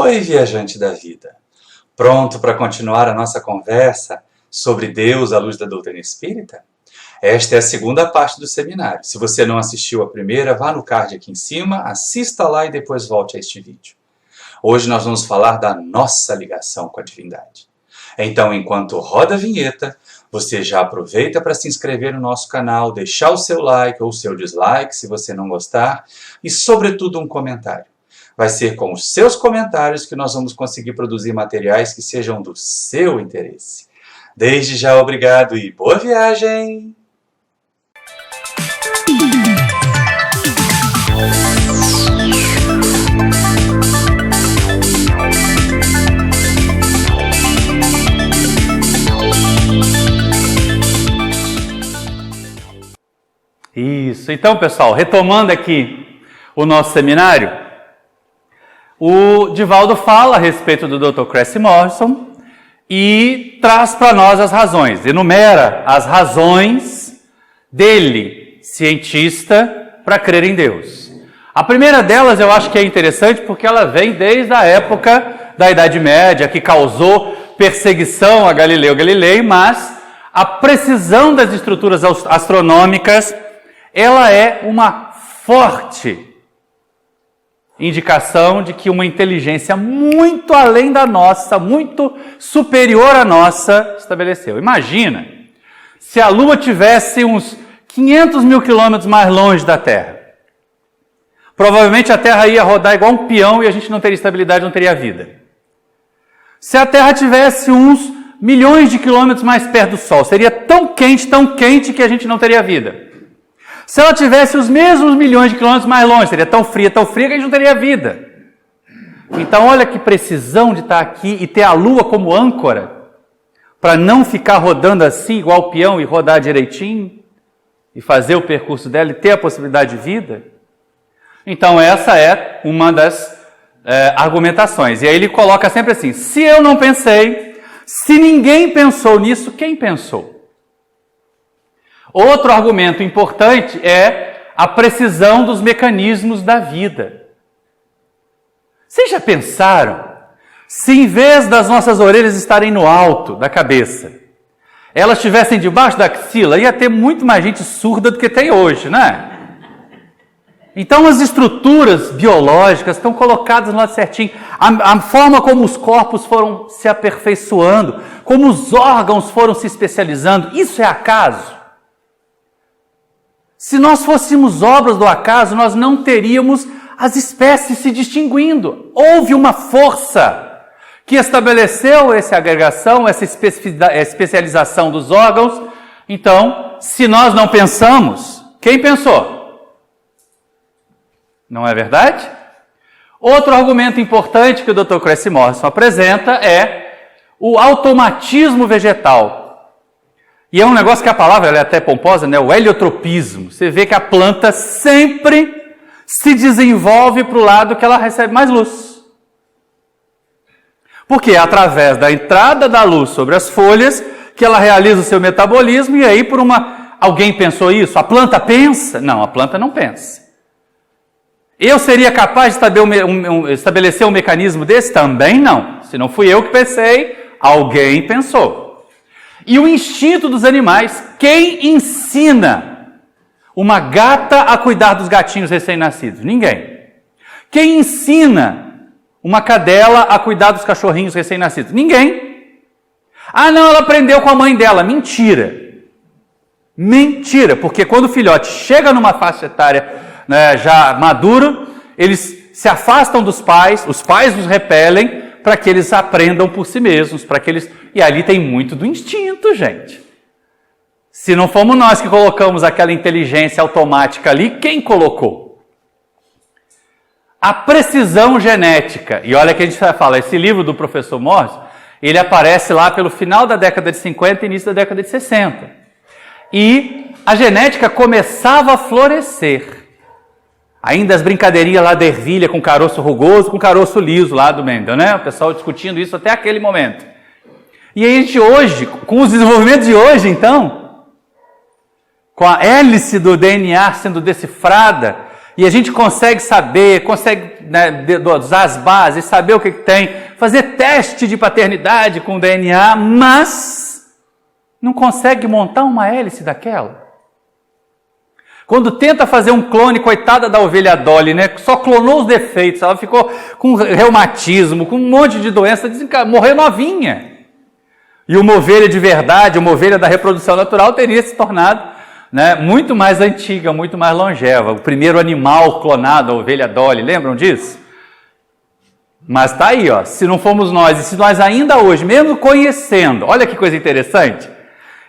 Oi, viajante da vida! Pronto para continuar a nossa conversa sobre Deus à luz da doutrina espírita? Esta é a segunda parte do seminário. Se você não assistiu a primeira, vá no card aqui em cima, assista lá e depois volte a este vídeo. Hoje nós vamos falar da nossa ligação com a divindade. Então, enquanto roda a vinheta, você já aproveita para se inscrever no nosso canal, deixar o seu like ou o seu dislike se você não gostar e, sobretudo, um comentário. Vai ser com os seus comentários que nós vamos conseguir produzir materiais que sejam do seu interesse. Desde já, obrigado e boa viagem! Isso. Então, pessoal, retomando aqui o nosso seminário, o Divaldo fala a respeito do Dr. Cressy Morrison e traz para nós as razões, enumera as razões dele, cientista, para crer em Deus. A primeira delas eu acho que é interessante porque ela vem desde a época da Idade Média, que causou perseguição a Galileu Galilei, mas a precisão das estruturas astronômicas, ela é uma forte indicação de que uma inteligência muito além da nossa, muito superior à nossa, estabeleceu. Imagina se a Lua tivesse uns 500 mil quilômetros mais longe da Terra. Provavelmente a Terra ia rodar igual um peão e a gente não teria estabilidade, não teria vida. Se a Terra tivesse uns milhões de quilômetros mais perto do Sol, seria tão quente que a gente não teria vida. Se ela tivesse os mesmos milhões de quilômetros mais longe, seria tão fria que a gente não teria vida. Então, olha que precisão de estar aqui e ter a Lua como âncora, para não ficar rodando assim, igual o peão, e rodar direitinho, e fazer o percurso dela e ter a possibilidade de vida. Então, essa é uma das argumentações. E aí ele coloca sempre assim, se eu não pensei, se ninguém pensou nisso, quem pensou? Outro argumento importante é a precisão dos mecanismos da vida. Vocês já pensaram se em vez das nossas orelhas estarem no alto da cabeça, elas estivessem debaixo da axila, ia ter muito mais gente surda do que tem hoje, né? Então as estruturas biológicas estão colocadas no lado certinho. A forma como os corpos foram se aperfeiçoando, como os órgãos foram se especializando, isso é acaso? Se nós fôssemos obras do acaso, nós não teríamos as espécies se distinguindo. Houve uma força que estabeleceu essa agregação, essa especialização dos órgãos. Então, se nós não pensamos, quem pensou? Não é verdade? Outro argumento importante que o Dr. Cressy Morrison apresenta é o automatismo vegetal. E é um negócio que a palavra ela é até pomposa, né? O heliotropismo. Você vê que a planta sempre se desenvolve para o lado que ela recebe mais luz. Porque é através da entrada da luz sobre as folhas que ela realiza o seu metabolismo e aí alguém pensou isso? A planta pensa? Não, a planta não pensa. Eu seria capaz de estabelecer um mecanismo desse? Também não. Se não fui eu que pensei, alguém pensou. E o instinto dos animais, quem ensina uma gata a cuidar dos gatinhos recém-nascidos? Ninguém. Quem ensina uma cadela a cuidar dos cachorrinhos recém-nascidos? Ninguém. Ah, não, ela aprendeu com a mãe dela. Mentira. Mentira, porque quando o filhote chega numa faixa etária já maduro, eles se afastam dos pais, os pais os repelem, para que eles aprendam por si mesmos, E ali tem muito do instinto, gente. Se não fomos nós que colocamos aquela inteligência automática ali, quem colocou? A precisão genética. E olha que a gente fala, esse livro do professor Morrison, ele aparece lá pelo final da década de 50 e início da década de 60. E a genética começava a florescer. Ainda as brincadeirinhas lá da ervilha com caroço rugoso, com caroço liso lá do Mendel, né? O pessoal discutindo isso até aquele momento. E a gente hoje, com os desenvolvimentos de hoje, então, com a hélice do DNA sendo decifrada E a gente consegue saber, consegue, né, usar as bases, saber o que tem, fazer teste de paternidade com o DNA, mas não consegue montar uma hélice daquela. Quando tenta fazer um clone, coitada da ovelha Dolly, né? Só clonou os defeitos, ela ficou com reumatismo, com um monte de doença, morreu novinha. E uma ovelha de verdade, uma ovelha da reprodução natural, teria se tornado, né, muito mais antiga, muito mais longeva. O primeiro animal clonado, a ovelha Dolly, lembram disso? Mas está aí, ó, se não fomos nós, e se nós ainda hoje, mesmo conhecendo, olha que coisa interessante,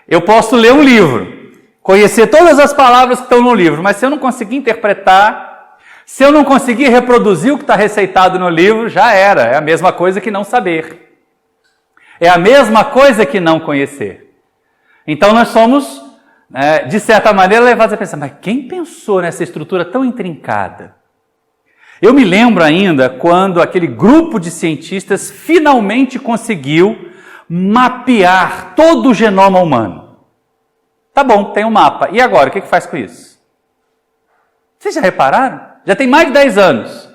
eu posso ler um livro, conhecer todas as palavras que estão no livro, mas se eu não conseguir interpretar, se eu não conseguir reproduzir o que está receitado no livro, já era, é a mesma coisa que não saber. É a mesma coisa que não conhecer. Então nós somos, de certa maneira, levados a pensar, mas quem pensou nessa estrutura tão intrincada? Eu me lembro ainda quando aquele grupo de cientistas finalmente conseguiu mapear todo o genoma humano. Tá bom, tem um mapa. E agora, o que faz com isso? Vocês já repararam? Já tem mais de 10 anos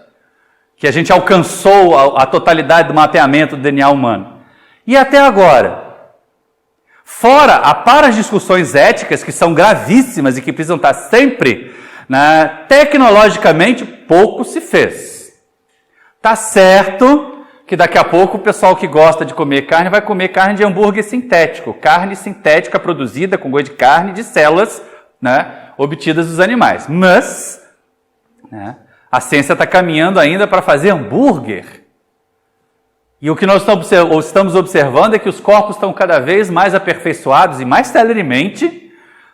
que a gente alcançou a totalidade do mapeamento do DNA humano. E até agora? Fora a par as discussões éticas, que são gravíssimas e que precisam estar sempre, né, tecnologicamente, pouco se fez. Tá certo que daqui a pouco o pessoal que gosta de comer carne vai comer carne de hambúrguer sintético, carne sintética produzida com gosto de carne de células, né, obtidas dos animais. Mas, né, a ciência está caminhando ainda para fazer hambúrguer. E o que nós estamos observando é que os corpos estão cada vez mais aperfeiçoados e mais celeremente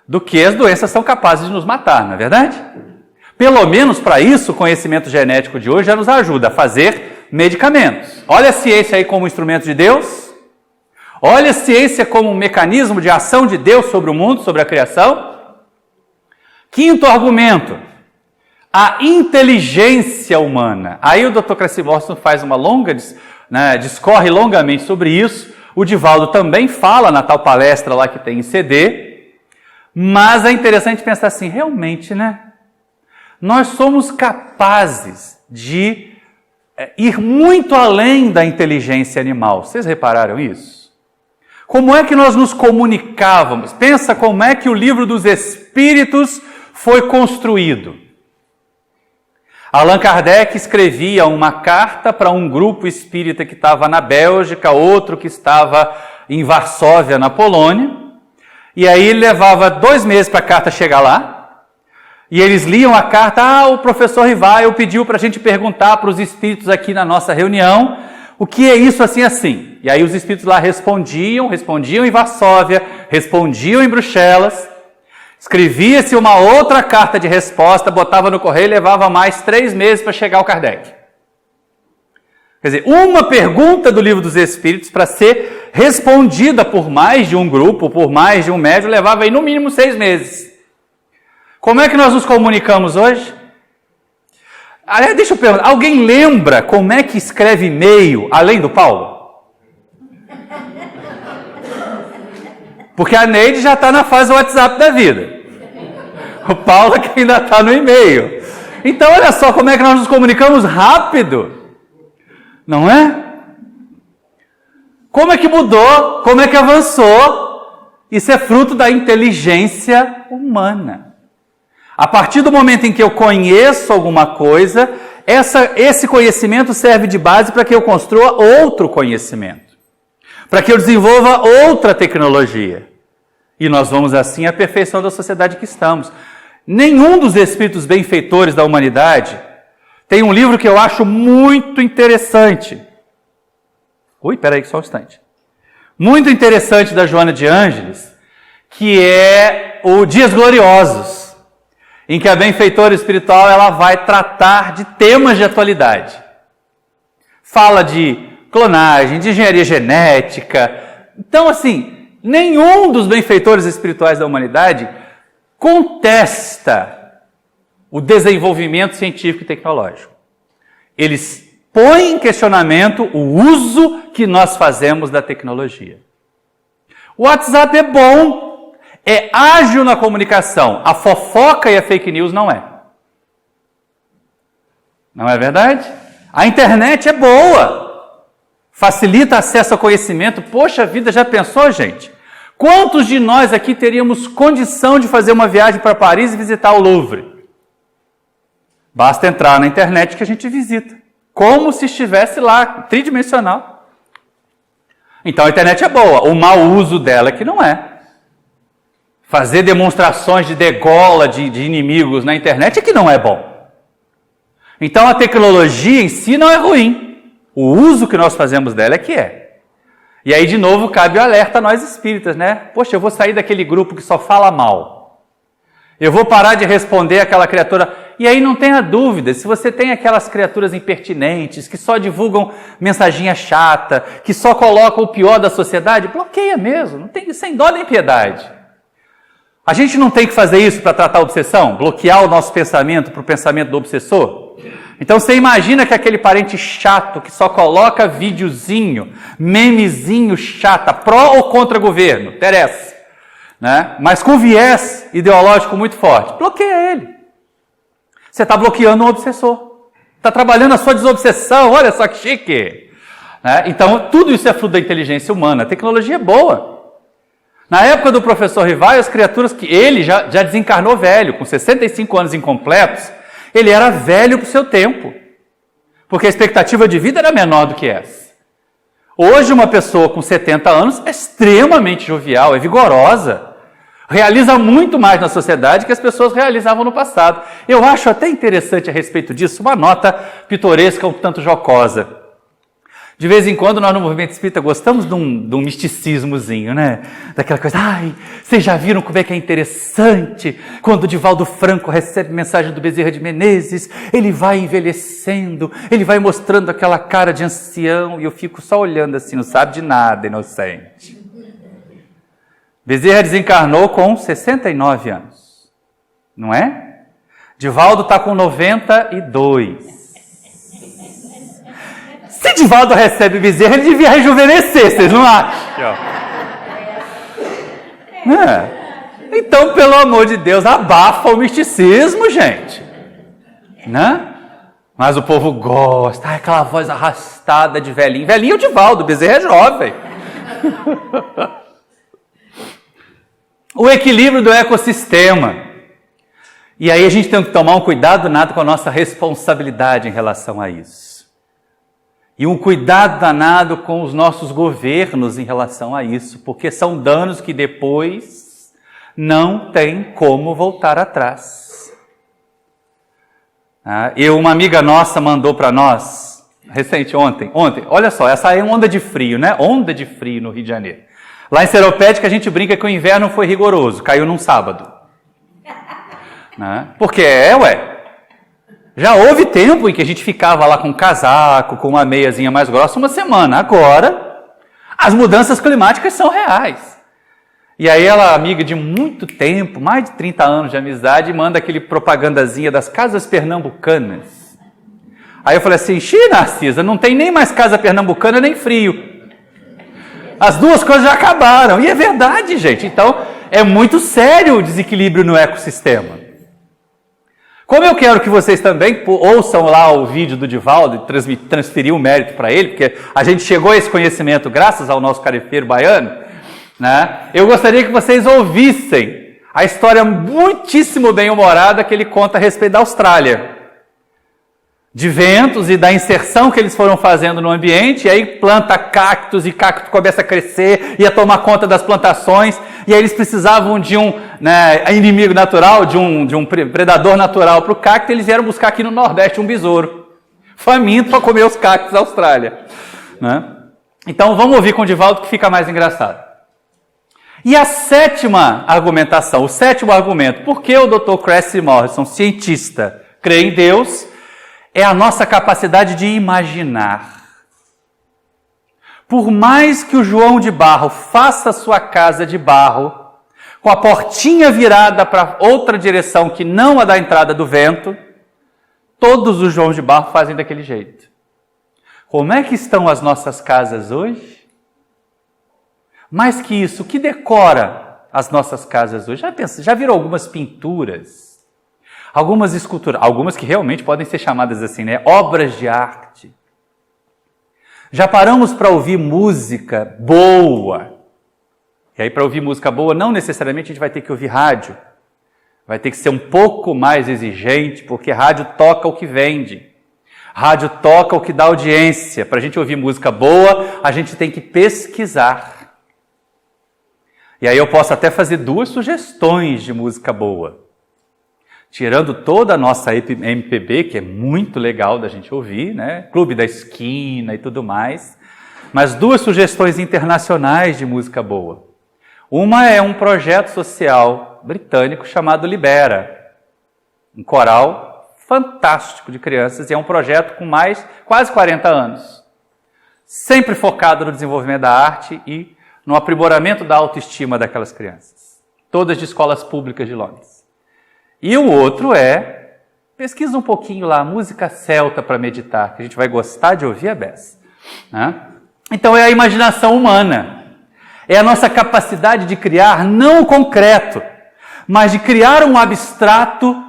do que as doenças são capazes de nos matar, não é verdade? Pelo menos para isso, o conhecimento genético de hoje já nos ajuda a fazer medicamentos. Olha a ciência aí como instrumento de Deus. Olha a ciência como um mecanismo de ação de Deus sobre o mundo, sobre a criação. Quinto argumento, a inteligência humana. Aí o Dr. Crasimorson faz uma longa, discorre longamente sobre isso. O Divaldo também fala na tal palestra lá que tem em CD. Mas é interessante pensar assim, realmente, né? Nós somos capazes de ir muito além da inteligência animal. Vocês repararam isso? Como é que nós nos comunicávamos? Pensa como é que o livro dos Espíritos foi construído. Allan Kardec escrevia uma carta para um grupo espírita que estava na Bélgica, outro que estava em Varsóvia, na Polônia, e aí ele levava 2 meses para a carta chegar lá, e eles liam a carta, o professor Rivaio pediu para a gente perguntar para os espíritos aqui na nossa reunião, o que é isso assim assim? E aí os espíritos lá respondiam em Varsóvia, respondiam em Bruxelas, escrevia-se uma outra carta de resposta, botava no correio e levava mais 3 meses para chegar ao Kardec. Quer dizer, uma pergunta do Livro dos Espíritos para ser respondida por mais de um grupo, por mais de um médium, levava aí no mínimo 6 meses. Como é que nós nos comunicamos hoje? Aliás, deixa eu perguntar, alguém lembra como é que escreve e-mail além do Paulo? Porque a Neide já está na fase WhatsApp da vida. O Paulo que ainda está no e-mail. Então, olha só como é que nós nos comunicamos rápido. Não é? Como é que mudou? Como é que avançou? Isso é fruto da inteligência humana. A partir do momento em que eu conheço alguma coisa, esse conhecimento serve de base para que eu construa outro conhecimento. Para que eu desenvolva outra tecnologia. E nós vamos assim aperfeiçoando a sociedade que estamos. Nenhum dos espíritos benfeitores da humanidade tem um livro que eu acho muito interessante. Peraí, só um instante. Muito interessante da Joana de Ângeles, que é o Dias Gloriosos, em que a benfeitora espiritual ela vai tratar de temas de atualidade. Fala de clonagem, de engenharia genética. Então, assim, nenhum dos benfeitores espirituais da humanidade contesta o desenvolvimento científico e tecnológico. Eles põem em questionamento o uso que nós fazemos da tecnologia. O WhatsApp é bom, é ágil na comunicação. A fofoca e a fake news não é. Não é verdade? A internet é boa, facilita acesso ao conhecimento. Poxa vida, já pensou, gente? Quantos de nós aqui teríamos condição de fazer uma viagem para Paris e visitar o Louvre? Basta entrar na internet que a gente visita, como se estivesse lá, tridimensional. Então a internet é boa, o mau uso dela é que não é. Fazer demonstrações de degola de inimigos na internet é que não é bom. Então a tecnologia em si não é ruim, o uso que nós fazemos dela é que é. E aí de novo cabe o alerta a nós espíritas, né? Poxa, eu vou sair daquele grupo que só fala mal. Eu vou parar de responder aquela criatura. E aí não tenha dúvida, se você tem aquelas criaturas impertinentes, que só divulgam mensaginha chata, que só colocam o pior da sociedade, bloqueia mesmo, não tem, sem dó nem piedade. A gente não tem que fazer isso para tratar a obsessão? Bloquear o nosso pensamento para o pensamento do obsessor? Então você imagina que aquele parente chato que só coloca videozinho, memezinho chata, pró ou contra governo, interessa, né? Mas com viés ideológico muito forte, bloqueia ele. Você está bloqueando um obsessor, está trabalhando a sua desobsessão, olha só que chique. Né? Então tudo isso é fruto da inteligência humana, a tecnologia é boa. Na época do professor Rivai, as criaturas que ele já desencarnou velho, com 65 anos incompletos, ele era velho para o seu tempo, porque a expectativa de vida era menor do que essa. Hoje uma pessoa com 70 anos é extremamente jovial, é vigorosa, realiza muito mais na sociedade que as pessoas realizavam no passado. Eu acho até interessante a respeito disso uma nota pitoresca um tanto jocosa. De vez em quando, nós no Movimento Espírita gostamos de um misticismozinho, né? Daquela coisa, ai, vocês já viram como é que é interessante quando o Divaldo Franco recebe mensagem do Bezerra de Menezes, ele vai envelhecendo, ele vai mostrando aquela cara de ancião, e eu fico só olhando assim, não sabe de nada, inocente. Bezerra desencarnou com 69 anos, não é? Divaldo está com 92. Se Divaldo recebe Bezerra, ele devia rejuvenescer, vocês não acham? Então, pelo amor de Deus, abafa o misticismo, gente. Né? Mas o povo gosta, aquela voz arrastada de velhinho. Velhinho é o Divaldo, Bezerra é jovem. O equilíbrio do ecossistema. E aí a gente tem que tomar um cuidado danado com a nossa responsabilidade em relação a isso. E um cuidado danado com os nossos governos em relação a isso, porque são danos que depois não tem como voltar atrás. Uma amiga nossa mandou para nós, ontem, olha só, essa é uma onda de frio, né? Onda de frio no Rio de Janeiro. Lá em Seropédica a gente brinca que o inverno foi rigoroso, caiu num sábado. Né? Porque já houve tempo em que a gente ficava lá com um casaco, com uma meiazinha mais grossa, uma semana. Agora, as mudanças climáticas são reais. E aí ela, amiga de muito tempo, mais de 30 anos de amizade, manda aquele propagandazinha das casas pernambucanas. Aí eu falei assim, Narcisa, não tem nem mais casa pernambucana, nem frio. As duas coisas já acabaram. E é verdade, gente. Então, é muito sério o desequilíbrio no ecossistema. Como eu quero que vocês também ouçam lá o vídeo do Divaldo e transferir o mérito para ele, porque a gente chegou a esse conhecimento graças ao nosso carifeiro baiano, né? Eu gostaria que vocês ouvissem a história muitíssimo bem-humorada que ele conta a respeito da Austrália. De ventos e da inserção que eles foram fazendo no ambiente, e aí planta cactos, e cacto começa a crescer e a tomar conta das plantações, e aí eles precisavam de um inimigo natural, de um predador natural para o cacto, e eles vieram buscar aqui no Nordeste um besouro, faminto para comer os cactos da Austrália. Né? Então vamos ouvir com o Divaldo que fica mais engraçado. E a sétima argumentação, o sétimo argumento, por que o Dr. Cressy Morrison, cientista, crê em Deus, é a nossa capacidade de imaginar. Por mais que o João de Barro faça sua casa de barro, com a portinha virada para outra direção que não a da entrada do vento, todos os João de Barro fazem daquele jeito. Como é que estão as nossas casas hoje? Mais que isso, o que decora as nossas casas hoje? Já viram algumas pinturas? Algumas esculturas, algumas que realmente podem ser chamadas assim, né? Obras de arte. Já paramos para ouvir música boa. E aí, para ouvir música boa, não necessariamente a gente vai ter que ouvir rádio. Vai ter que ser um pouco mais exigente, porque rádio toca o que vende. Rádio toca o que dá audiência. Para a gente ouvir música boa, a gente tem que pesquisar. E aí eu posso até fazer 2 sugestões de música boa. Tirando toda a nossa MPB, que é muito legal da gente ouvir, né? Clube da Esquina e tudo mais. Mas 2 sugestões internacionais de música boa. Uma é um projeto social britânico chamado Libera. Um coral fantástico de crianças. E é um projeto com quase 40 anos. Sempre focado no desenvolvimento da arte e no aprimoramento da autoestima daquelas crianças. Todas de escolas públicas de Londres. E o outro pesquisa um pouquinho lá, música celta para meditar, que a gente vai gostar de ouvir a beça. Né? Então é a imaginação humana. É a nossa capacidade de criar não o concreto, mas de criar um abstrato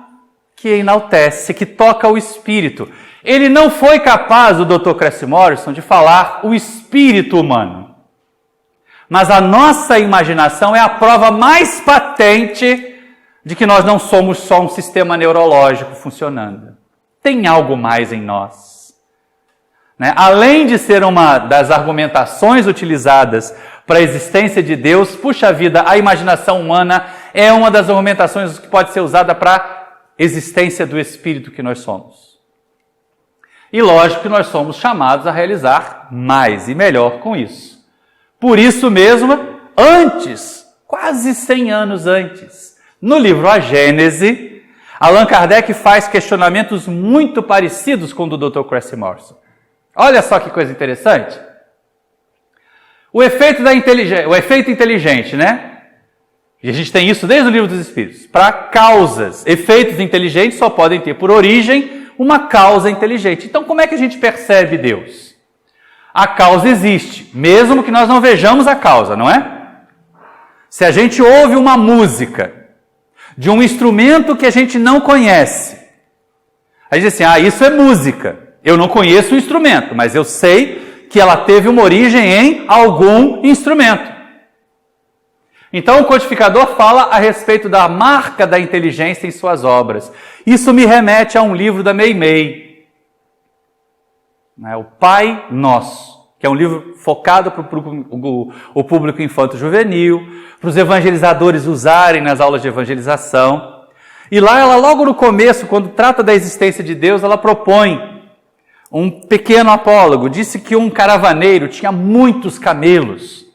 que enaltece, que toca o espírito. Ele não foi capaz, o Dr. Cressy Morrison, de falar o espírito humano. Mas a nossa imaginação é a prova mais patente de que nós não somos só um sistema neurológico funcionando. Tem algo mais em nós. Né? Além de ser uma das argumentações utilizadas para a existência de Deus, puxa vida, a imaginação humana é uma das argumentações que pode ser usada para a existência do espírito que nós somos. E lógico que nós somos chamados a realizar mais e melhor com isso. Por isso mesmo, quase 100 anos antes, no livro A Gênese, Allan Kardec faz questionamentos muito parecidos com o do Dr. Cressy Morrison. Olha só que coisa interessante. O efeito inteligente, né? E a gente tem isso desde o Livro dos Espíritos. Para causas, efeitos inteligentes só podem ter por origem uma causa inteligente. Então, como é que a gente percebe Deus? A causa existe, mesmo que nós não vejamos a causa, não é? Se a gente ouve uma música de um instrumento que a gente não conhece, a gente diz assim, isso é música. Eu não conheço o instrumento, mas eu sei que ela teve uma origem em algum instrumento. Então o codificador fala a respeito da marca da inteligência em suas obras. Isso me remete a um livro da Meimei, o Pai Nosso, que é um livro focado para o público infanto-juvenil, para os evangelizadores usarem nas aulas de evangelização. E lá ela, logo no começo, quando trata da existência de Deus, ela propõe um pequeno apólogo. Disse que um caravaneiro tinha muitos camelos,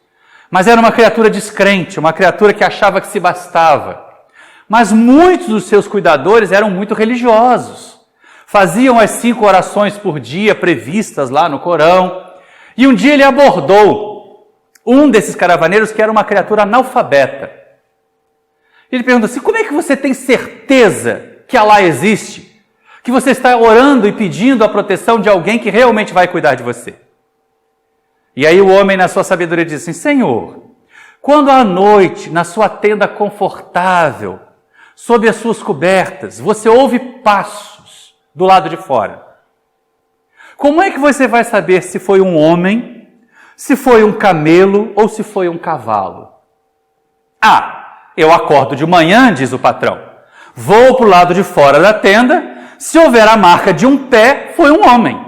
mas era uma criatura descrente, uma criatura que achava que se bastava. Mas muitos dos seus cuidadores eram muito religiosos. Faziam as 5 orações por dia previstas lá no Corão. E um dia ele abordou um desses caravaneiros que era uma criatura analfabeta. Ele perguntou assim, como é que você tem certeza que Alá existe? Que você está orando e pedindo a proteção de alguém que realmente vai cuidar de você? E aí o homem, na sua sabedoria, disse assim, Senhor, quando à noite, na sua tenda confortável, sob as suas cobertas, você ouve passos do lado de fora, como é que você vai saber se foi um homem, se foi um camelo ou se foi um cavalo? Eu acordo de manhã, diz o patrão, vou para o lado de fora da tenda, se houver a marca de um pé, foi um homem.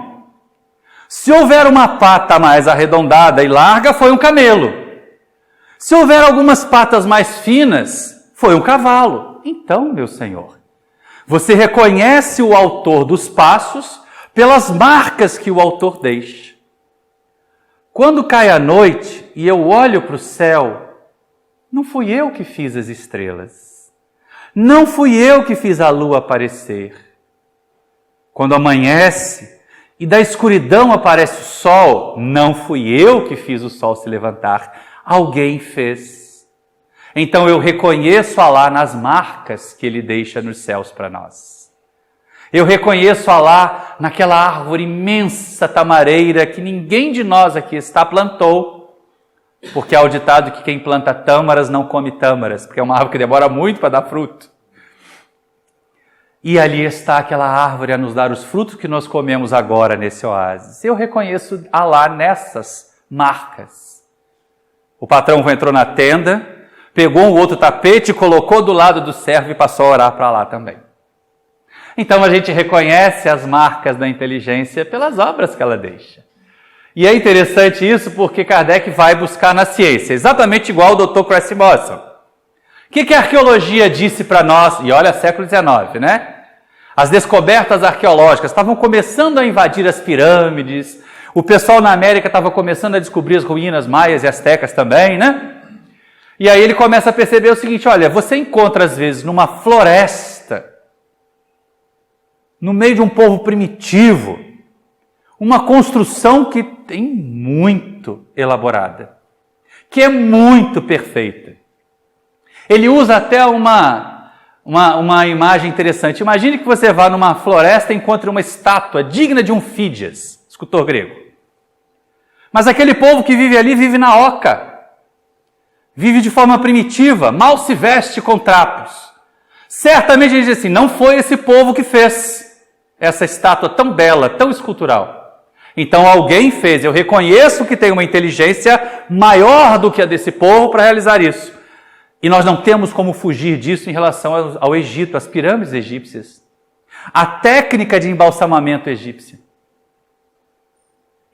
Se houver uma pata mais arredondada e larga, foi um camelo. Se houver algumas patas mais finas, foi um cavalo. Então, meu senhor, você reconhece o autor dos passos pelas marcas que o autor deixa. Quando cai a noite e eu olho para o céu, não fui eu que fiz as estrelas. Não fui eu que fiz a lua aparecer. Quando amanhece e da escuridão aparece o sol, não fui eu que fiz o sol se levantar. Alguém fez. Então eu reconheço Alá nas marcas que Ele deixa nos céus para nós. Eu reconheço Alá naquela árvore imensa tamareira que ninguém de nós aqui plantou, porque há o ditado que quem planta tâmaras não come tâmaras, porque é uma árvore que demora muito para dar fruto. E ali está aquela árvore a nos dar os frutos que nós comemos agora nesse oásis. Eu reconheço Alá nessas marcas. O patrão entrou na tenda, pegou um outro tapete, colocou do lado do servo e passou a orar para Alá também. Então a gente reconhece as marcas da inteligência pelas obras que ela deixa. E é interessante isso porque Kardec vai buscar na ciência, exatamente igual o Dr. Cressy Mawson. O que a arqueologia disse para nós? E olha, século XIX, né? As descobertas arqueológicas estavam começando a invadir as pirâmides, o pessoal na América estava começando a descobrir as ruínas maias e astecas também, né? E aí ele começa a perceber o seguinte, olha, você encontra às vezes numa floresta, no meio de um povo primitivo, uma construção que tem muito elaborada, que é muito perfeita. Ele usa até uma imagem interessante. Imagine que você vá numa floresta e encontre uma estátua digna de um Fídias, escultor grego. Mas aquele povo que vive ali vive na oca, vive de forma primitiva, mal se veste com trapos. Certamente a gente diz assim, não foi esse povo que fez essa estátua tão bela, tão escultural. Então alguém fez, eu reconheço que tem uma inteligência maior do que a desse povo para realizar isso. E nós não temos como fugir disso em relação ao Egito, às pirâmides egípcias. A técnica de embalsamamento egípcia.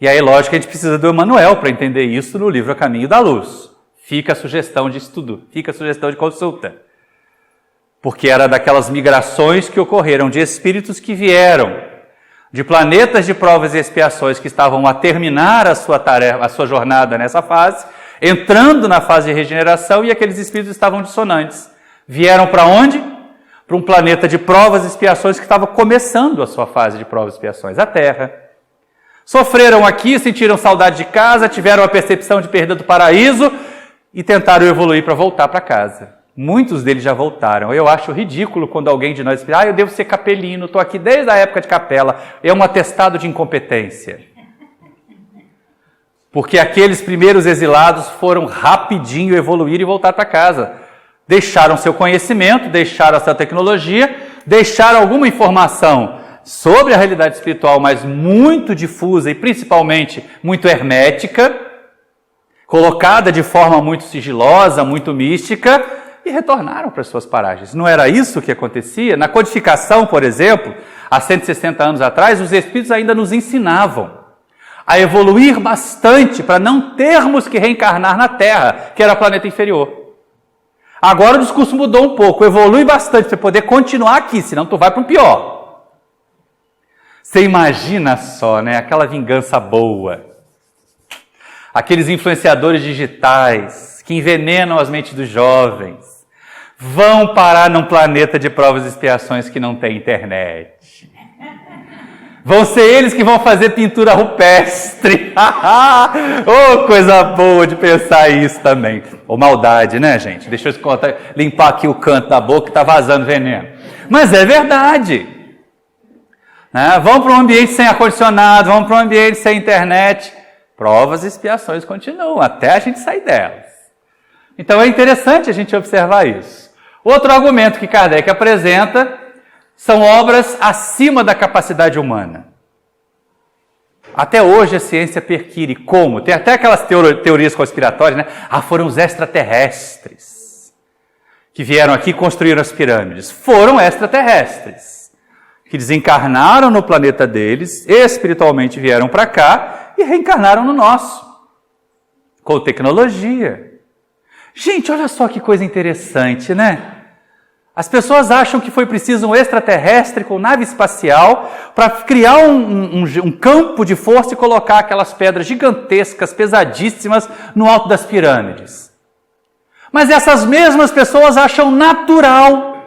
E aí, lógico, a gente precisa do Emmanuel para entender isso no livro A Caminho da Luz. Fica a sugestão de estudo, fica a sugestão de consulta. Porque era daquelas migrações que ocorreram de espíritos que vieram de planetas de provas e expiações que estavam a terminar a sua tarefa, a sua jornada nessa fase, entrando na fase de regeneração, e aqueles espíritos estavam dissonantes. Vieram para onde? Para um planeta de provas e expiações que estava começando a sua fase de provas e expiações, a Terra. Sofreram aqui, sentiram saudade de casa, tiveram a percepção de perda do paraíso e tentaram evoluir para voltar para casa. Muitos deles já voltaram. Eu acho ridículo quando alguém de nós diz, eu devo ser capelino, estou aqui desde a época de capela. É um atestado de incompetência. Porque aqueles primeiros exilados foram rapidinho evoluir e voltar para casa. Deixaram seu conhecimento, deixaram a sua tecnologia, deixaram alguma informação sobre a realidade espiritual, mas muito difusa e principalmente muito hermética, colocada de forma muito sigilosa, muito mística, e retornaram para suas paragens. Não era isso que acontecia? Na codificação, por exemplo, há 160 anos atrás, os espíritos ainda nos ensinavam a evoluir bastante para não termos que reencarnar na Terra, que era o planeta inferior. Agora o discurso mudou um pouco, evolui bastante para poder continuar aqui, senão tu vai para um pior. Você imagina só, né? Aquela vingança boa. Aqueles influenciadores digitais que envenenam as mentes dos jovens vão parar num planeta de provas e expiações que não tem internet. Vão ser eles que vão fazer pintura rupestre. Oh, coisa boa de pensar isso também. Ou maldade, né, gente? Deixa eu limpar aqui o canto da boca que está vazando veneno. Mas é verdade. Né? Vão para um ambiente sem ar-condicionado, vão para um ambiente sem internet. Provas e expiações continuam, até a gente sair delas. Então é interessante a gente observar isso. Outro argumento que Kardec apresenta são obras acima da capacidade humana. Até hoje a ciência perquire como. Tem até aquelas teorias conspiratórias, né? Foram os extraterrestres que vieram aqui e construíram as pirâmides. Foram extraterrestres que desencarnaram no planeta deles, espiritualmente vieram para cá e reencarnaram no nosso, com tecnologia. Gente, olha só que coisa interessante, né? As pessoas acham que foi preciso um extraterrestre com nave espacial para criar um campo de força e colocar aquelas pedras gigantescas, pesadíssimas, no alto das pirâmides. Mas essas mesmas pessoas acham natural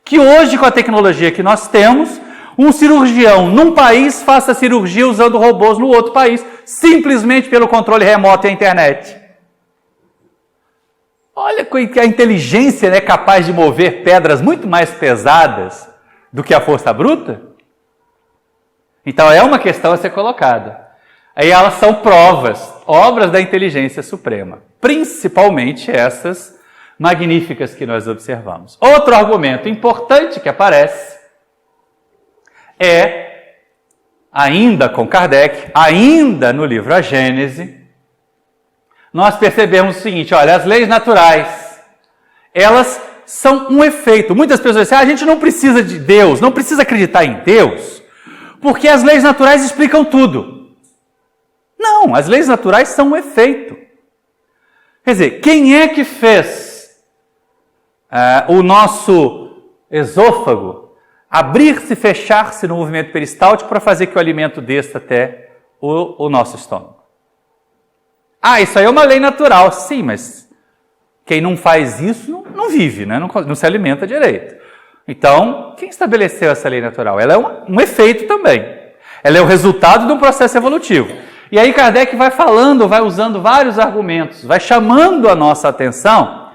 que hoje, com a tecnologia que nós temos, um cirurgião num país faça cirurgia usando robôs no outro país, simplesmente pelo controle remoto e a internet. Olha que a inteligência é capaz de mover pedras muito mais pesadas do que a força bruta. Então é uma questão a ser colocada. Aí elas são provas, obras da inteligência suprema. Principalmente essas magníficas que nós observamos. Outro argumento importante que aparece é, ainda com Kardec, ainda no livro A Gênese, nós percebemos o seguinte, olha, as leis naturais, elas são um efeito. Muitas pessoas dizem, a gente não precisa de Deus, não precisa acreditar em Deus, porque as leis naturais explicam tudo. Não, as leis naturais são um efeito. Quer dizer, quem é que fez o nosso esôfago abrir-se e fechar-se no movimento peristáltico para fazer que o alimento desça até o nosso estômago? Isso aí é uma lei natural. Sim, mas quem não faz isso não vive, né? Não se alimenta direito. Então, quem estabeleceu essa lei natural? Ela é um efeito também. Ela é o resultado de um processo evolutivo. E aí Kardec vai falando, vai usando vários argumentos, vai chamando a nossa atenção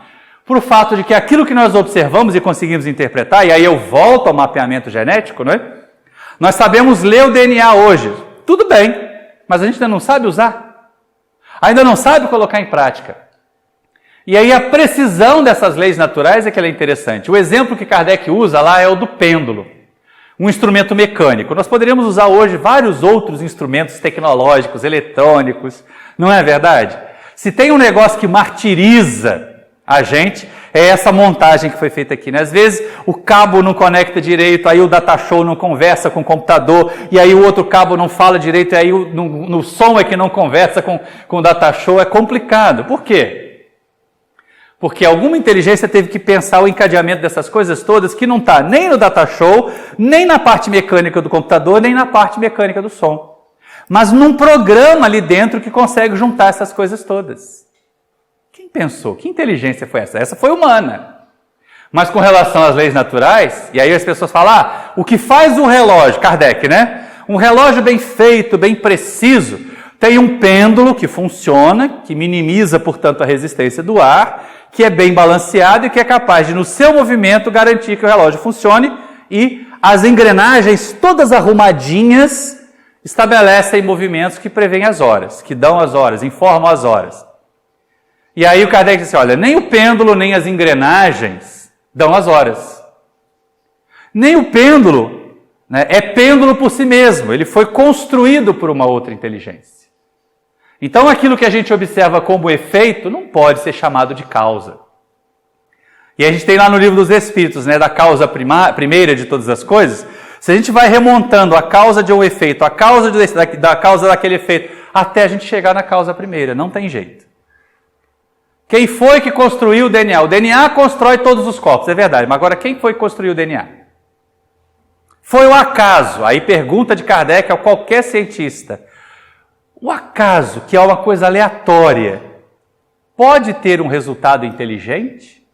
para o fato de que aquilo que nós observamos e conseguimos interpretar, e aí eu volto ao mapeamento genético, não é? Nós sabemos ler o DNA hoje, tudo bem, mas a gente ainda não sabe usar, ainda não sabe colocar em prática. E aí a precisão dessas leis naturais é que ela é interessante. O exemplo que Kardec usa lá é o do pêndulo, um instrumento mecânico. Nós poderíamos usar hoje vários outros instrumentos tecnológicos, eletrônicos, não é verdade? Se tem um negócio que martiriza a gente, é essa montagem que foi feita aqui, né? Às vezes o cabo não conecta direito, aí o datashow não conversa com o computador, e aí o outro cabo não fala direito, e aí no som é que não conversa com o datashow, é complicado. Por quê? Porque alguma inteligência teve que pensar o encadeamento dessas coisas todas que não está nem no datashow, nem na parte mecânica do computador, nem na parte mecânica do som. Mas num programa ali dentro que consegue juntar essas coisas todas. Quem pensou? Que inteligência foi essa? Essa foi humana. Mas com relação às leis naturais, e aí as pessoas falam, o que faz um relógio, Kardec, né? Um relógio bem feito, bem preciso, tem um pêndulo que funciona, que minimiza, portanto, a resistência do ar, que é bem balanceado e que é capaz de, no seu movimento, garantir que o relógio funcione, e as engrenagens todas arrumadinhas estabelecem movimentos que prevêem as horas, que dão as horas, informam as horas. E aí o Kardec diz assim, olha, nem o pêndulo, nem as engrenagens dão as horas. Nem o pêndulo, né, é pêndulo por si mesmo, ele foi construído por uma outra inteligência. Então, aquilo que a gente observa como efeito não pode ser chamado de causa. E a gente tem lá no Livro dos Espíritos, né, da causa primeira de todas as coisas, se a gente vai remontando a causa de um efeito, a causa da causa daquele efeito, até a gente chegar na causa primeira, não tem jeito. Quem foi que construiu o DNA? O DNA constrói todos os corpos, é verdade, mas agora quem foi que construiu o DNA? Foi o acaso. Aí pergunta de Kardec a qualquer cientista. O acaso, que é uma coisa aleatória, pode ter um resultado inteligente?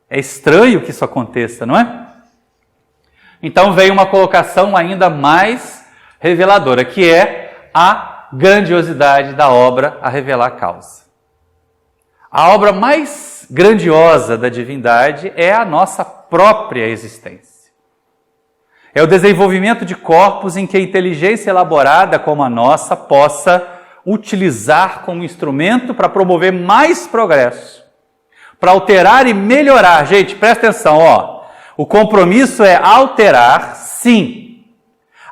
É estranho que isso aconteça, não é? Então vem uma colocação ainda mais reveladora, que é a grandiosidade da obra a revelar a causa. A obra mais grandiosa da divindade é a nossa própria existência. É o desenvolvimento de corpos em que a inteligência elaborada como a nossa possa utilizar como instrumento para promover mais progresso, para alterar e melhorar. Gente, presta atenção, o compromisso é alterar, sim.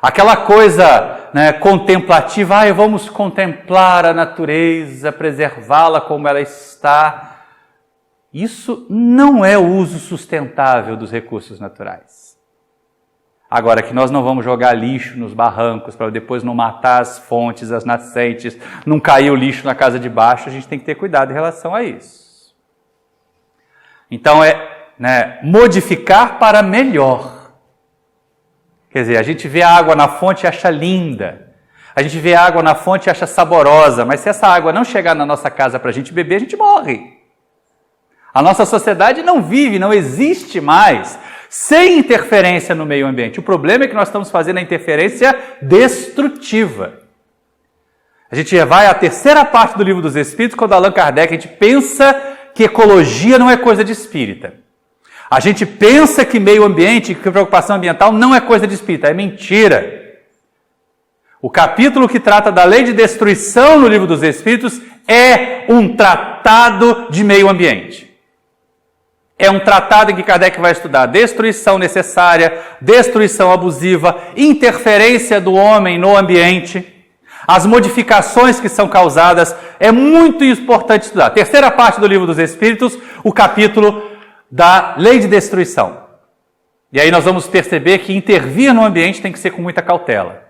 Aquela coisa, né, contemplativa, vamos contemplar a natureza, preservá-la como ela está. Isso não é o uso sustentável dos recursos naturais. Agora, que nós não vamos jogar lixo nos barrancos para depois não matar as fontes, as nascentes, não cair o lixo na casa de baixo, a gente tem que ter cuidado em relação a isso. Então, modificar para melhor. Quer dizer, a gente vê a água na fonte e acha linda. A gente vê a água na fonte e acha saborosa, mas se essa água não chegar na nossa casa para a gente beber, a gente morre. A nossa sociedade não vive, não existe mais sem interferência no meio ambiente. O problema é que nós estamos fazendo a interferência destrutiva. A gente vai à terceira parte do Livro dos Espíritos, quando Allan Kardec, a gente pensa que ecologia não é coisa de espírita. A gente pensa que meio ambiente, que preocupação ambiental não é coisa de espírita. É mentira. O capítulo que trata da lei de destruição no Livro dos Espíritos é um tratado de meio ambiente. é um tratado em que Kardec vai estudar destruição necessária, destruição abusiva, interferência do homem no ambiente, as modificações que são causadas. É muito importante estudar. Terceira parte do Livro dos Espíritos, o capítulo da lei de destruição. E aí nós vamos perceber que intervir no ambiente tem que ser com muita cautela,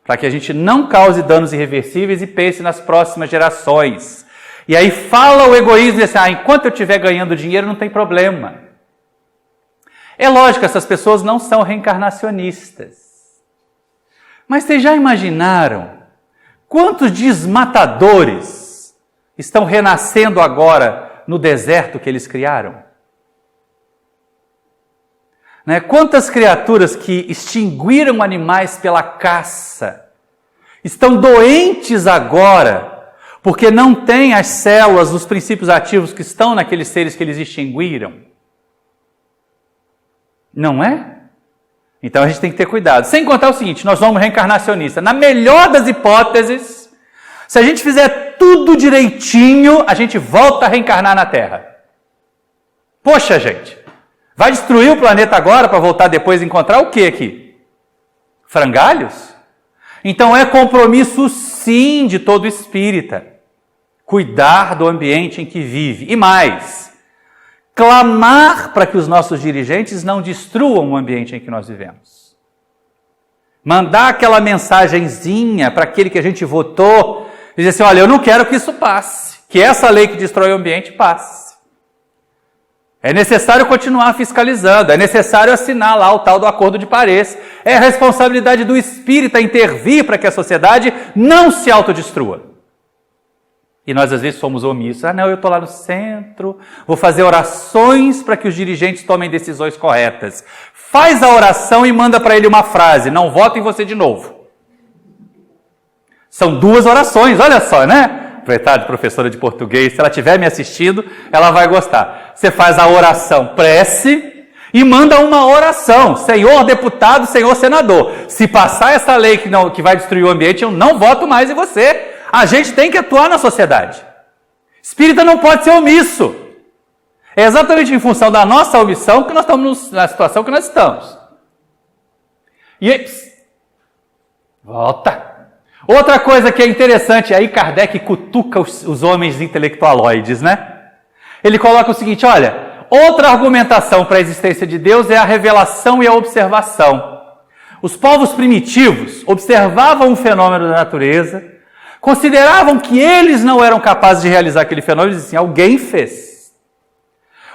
para que a gente não cause danos irreversíveis e pense nas próximas gerações. E aí fala o egoísmo e diz assim, enquanto eu estiver ganhando dinheiro não tem problema. É lógico, essas pessoas não são reencarnacionistas. Mas vocês já imaginaram quantos desmatadores estão renascendo agora no deserto que eles criaram? Né? Quantas criaturas que extinguiram animais pela caça estão doentes agora porque não têm as células, os princípios ativos que estão naqueles seres que eles extinguiram? Não é? Então a gente tem que ter cuidado. Sem contar o seguinte, nós somos reencarnacionistas. Na melhor das hipóteses, se a gente fizer tudo direitinho, a gente volta a reencarnar na Terra. Poxa, gente, vai destruir o planeta agora para voltar depois e encontrar o que aqui? Frangalhos? Então é compromisso sim de todo espírita cuidar do ambiente em que vive. E mais, clamar para que os nossos dirigentes não destruam o ambiente em que nós vivemos. Mandar aquela mensagenzinha para aquele que a gente votou, dizer assim, olha, eu não quero que isso passe, que essa lei que destrói o ambiente passe. É necessário continuar fiscalizando, é necessário assinar lá o tal do Acordo de Paris. É responsabilidade do espírita intervir para que a sociedade não se autodestrua. E nós às vezes somos omissos. Não, eu estou lá no centro, vou fazer orações para que os dirigentes tomem decisões corretas. Faz a oração e manda para ele uma frase, não voto em você de novo. São 2 orações, olha só, né? Verdade, professora de português, se ela estiver me assistindo, ela vai gostar. Você faz a oração prece e manda uma oração. Senhor deputado, senhor senador, se passar essa lei que vai destruir o ambiente, eu não voto mais em você. A gente tem que atuar na sociedade. Espírita não pode ser omisso. É exatamente em função da nossa omissão que nós estamos na situação que nós estamos. E aí, volta. Outra coisa que é interessante, aí Kardec cutuca os homens intelectualoides, né? Ele coloca o seguinte, olha, outra argumentação para a existência de Deus é a revelação e a observação. Os povos primitivos observavam um fenômeno da natureza, consideravam que eles não eram capazes de realizar aquele fenômeno e diziam assim, alguém fez.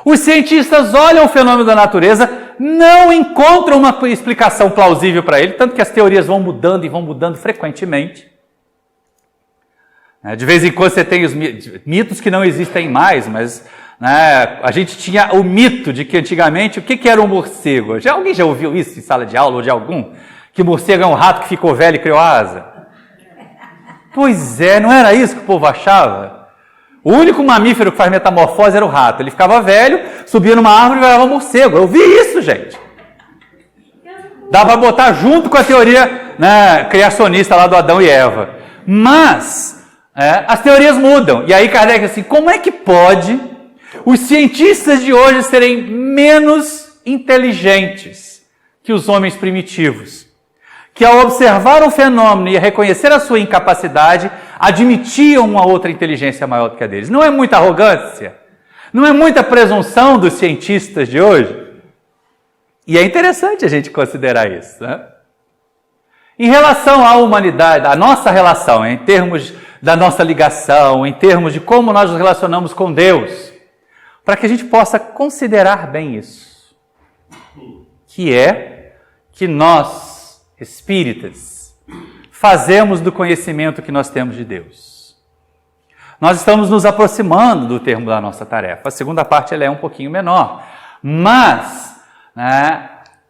Os cientistas olham o fenômeno da natureza, não encontram uma explicação plausível para ele, tanto que as teorias vão mudando e vão mudando frequentemente. De vez em quando você tem os mitos que não existem mais, mas a gente tinha o mito de que antigamente, o que era um morcego? Alguém já ouviu isso em sala de aula ou de algum? Que morcego é um rato que ficou velho e criou asa? Pois é, não era isso que o povo achava? O único mamífero que faz metamorfose era o rato. Ele ficava velho, subia numa árvore e virava morcego. Eu vi isso, gente. Dá para botar junto com a teoria criacionista lá do Adão e Eva. Mas as teorias mudam. E aí Kardec assim, como é que pode os cientistas de hoje serem menos inteligentes que os homens primitivos? Que ao observar um fenômeno e reconhecer a sua incapacidade, admitiam uma outra inteligência maior do que a deles. Não é muita arrogância? Não é muita presunção dos cientistas de hoje? E é interessante a gente considerar isso, né? Em relação à humanidade, a nossa relação, em termos da nossa ligação, em termos de como nós nos relacionamos com Deus, para que a gente possa considerar bem isso, que é que nós, espíritas, fazemos do conhecimento que nós temos de Deus. Nós estamos nos aproximando do termo da nossa tarefa. A segunda parte ela é um pouquinho menor, mas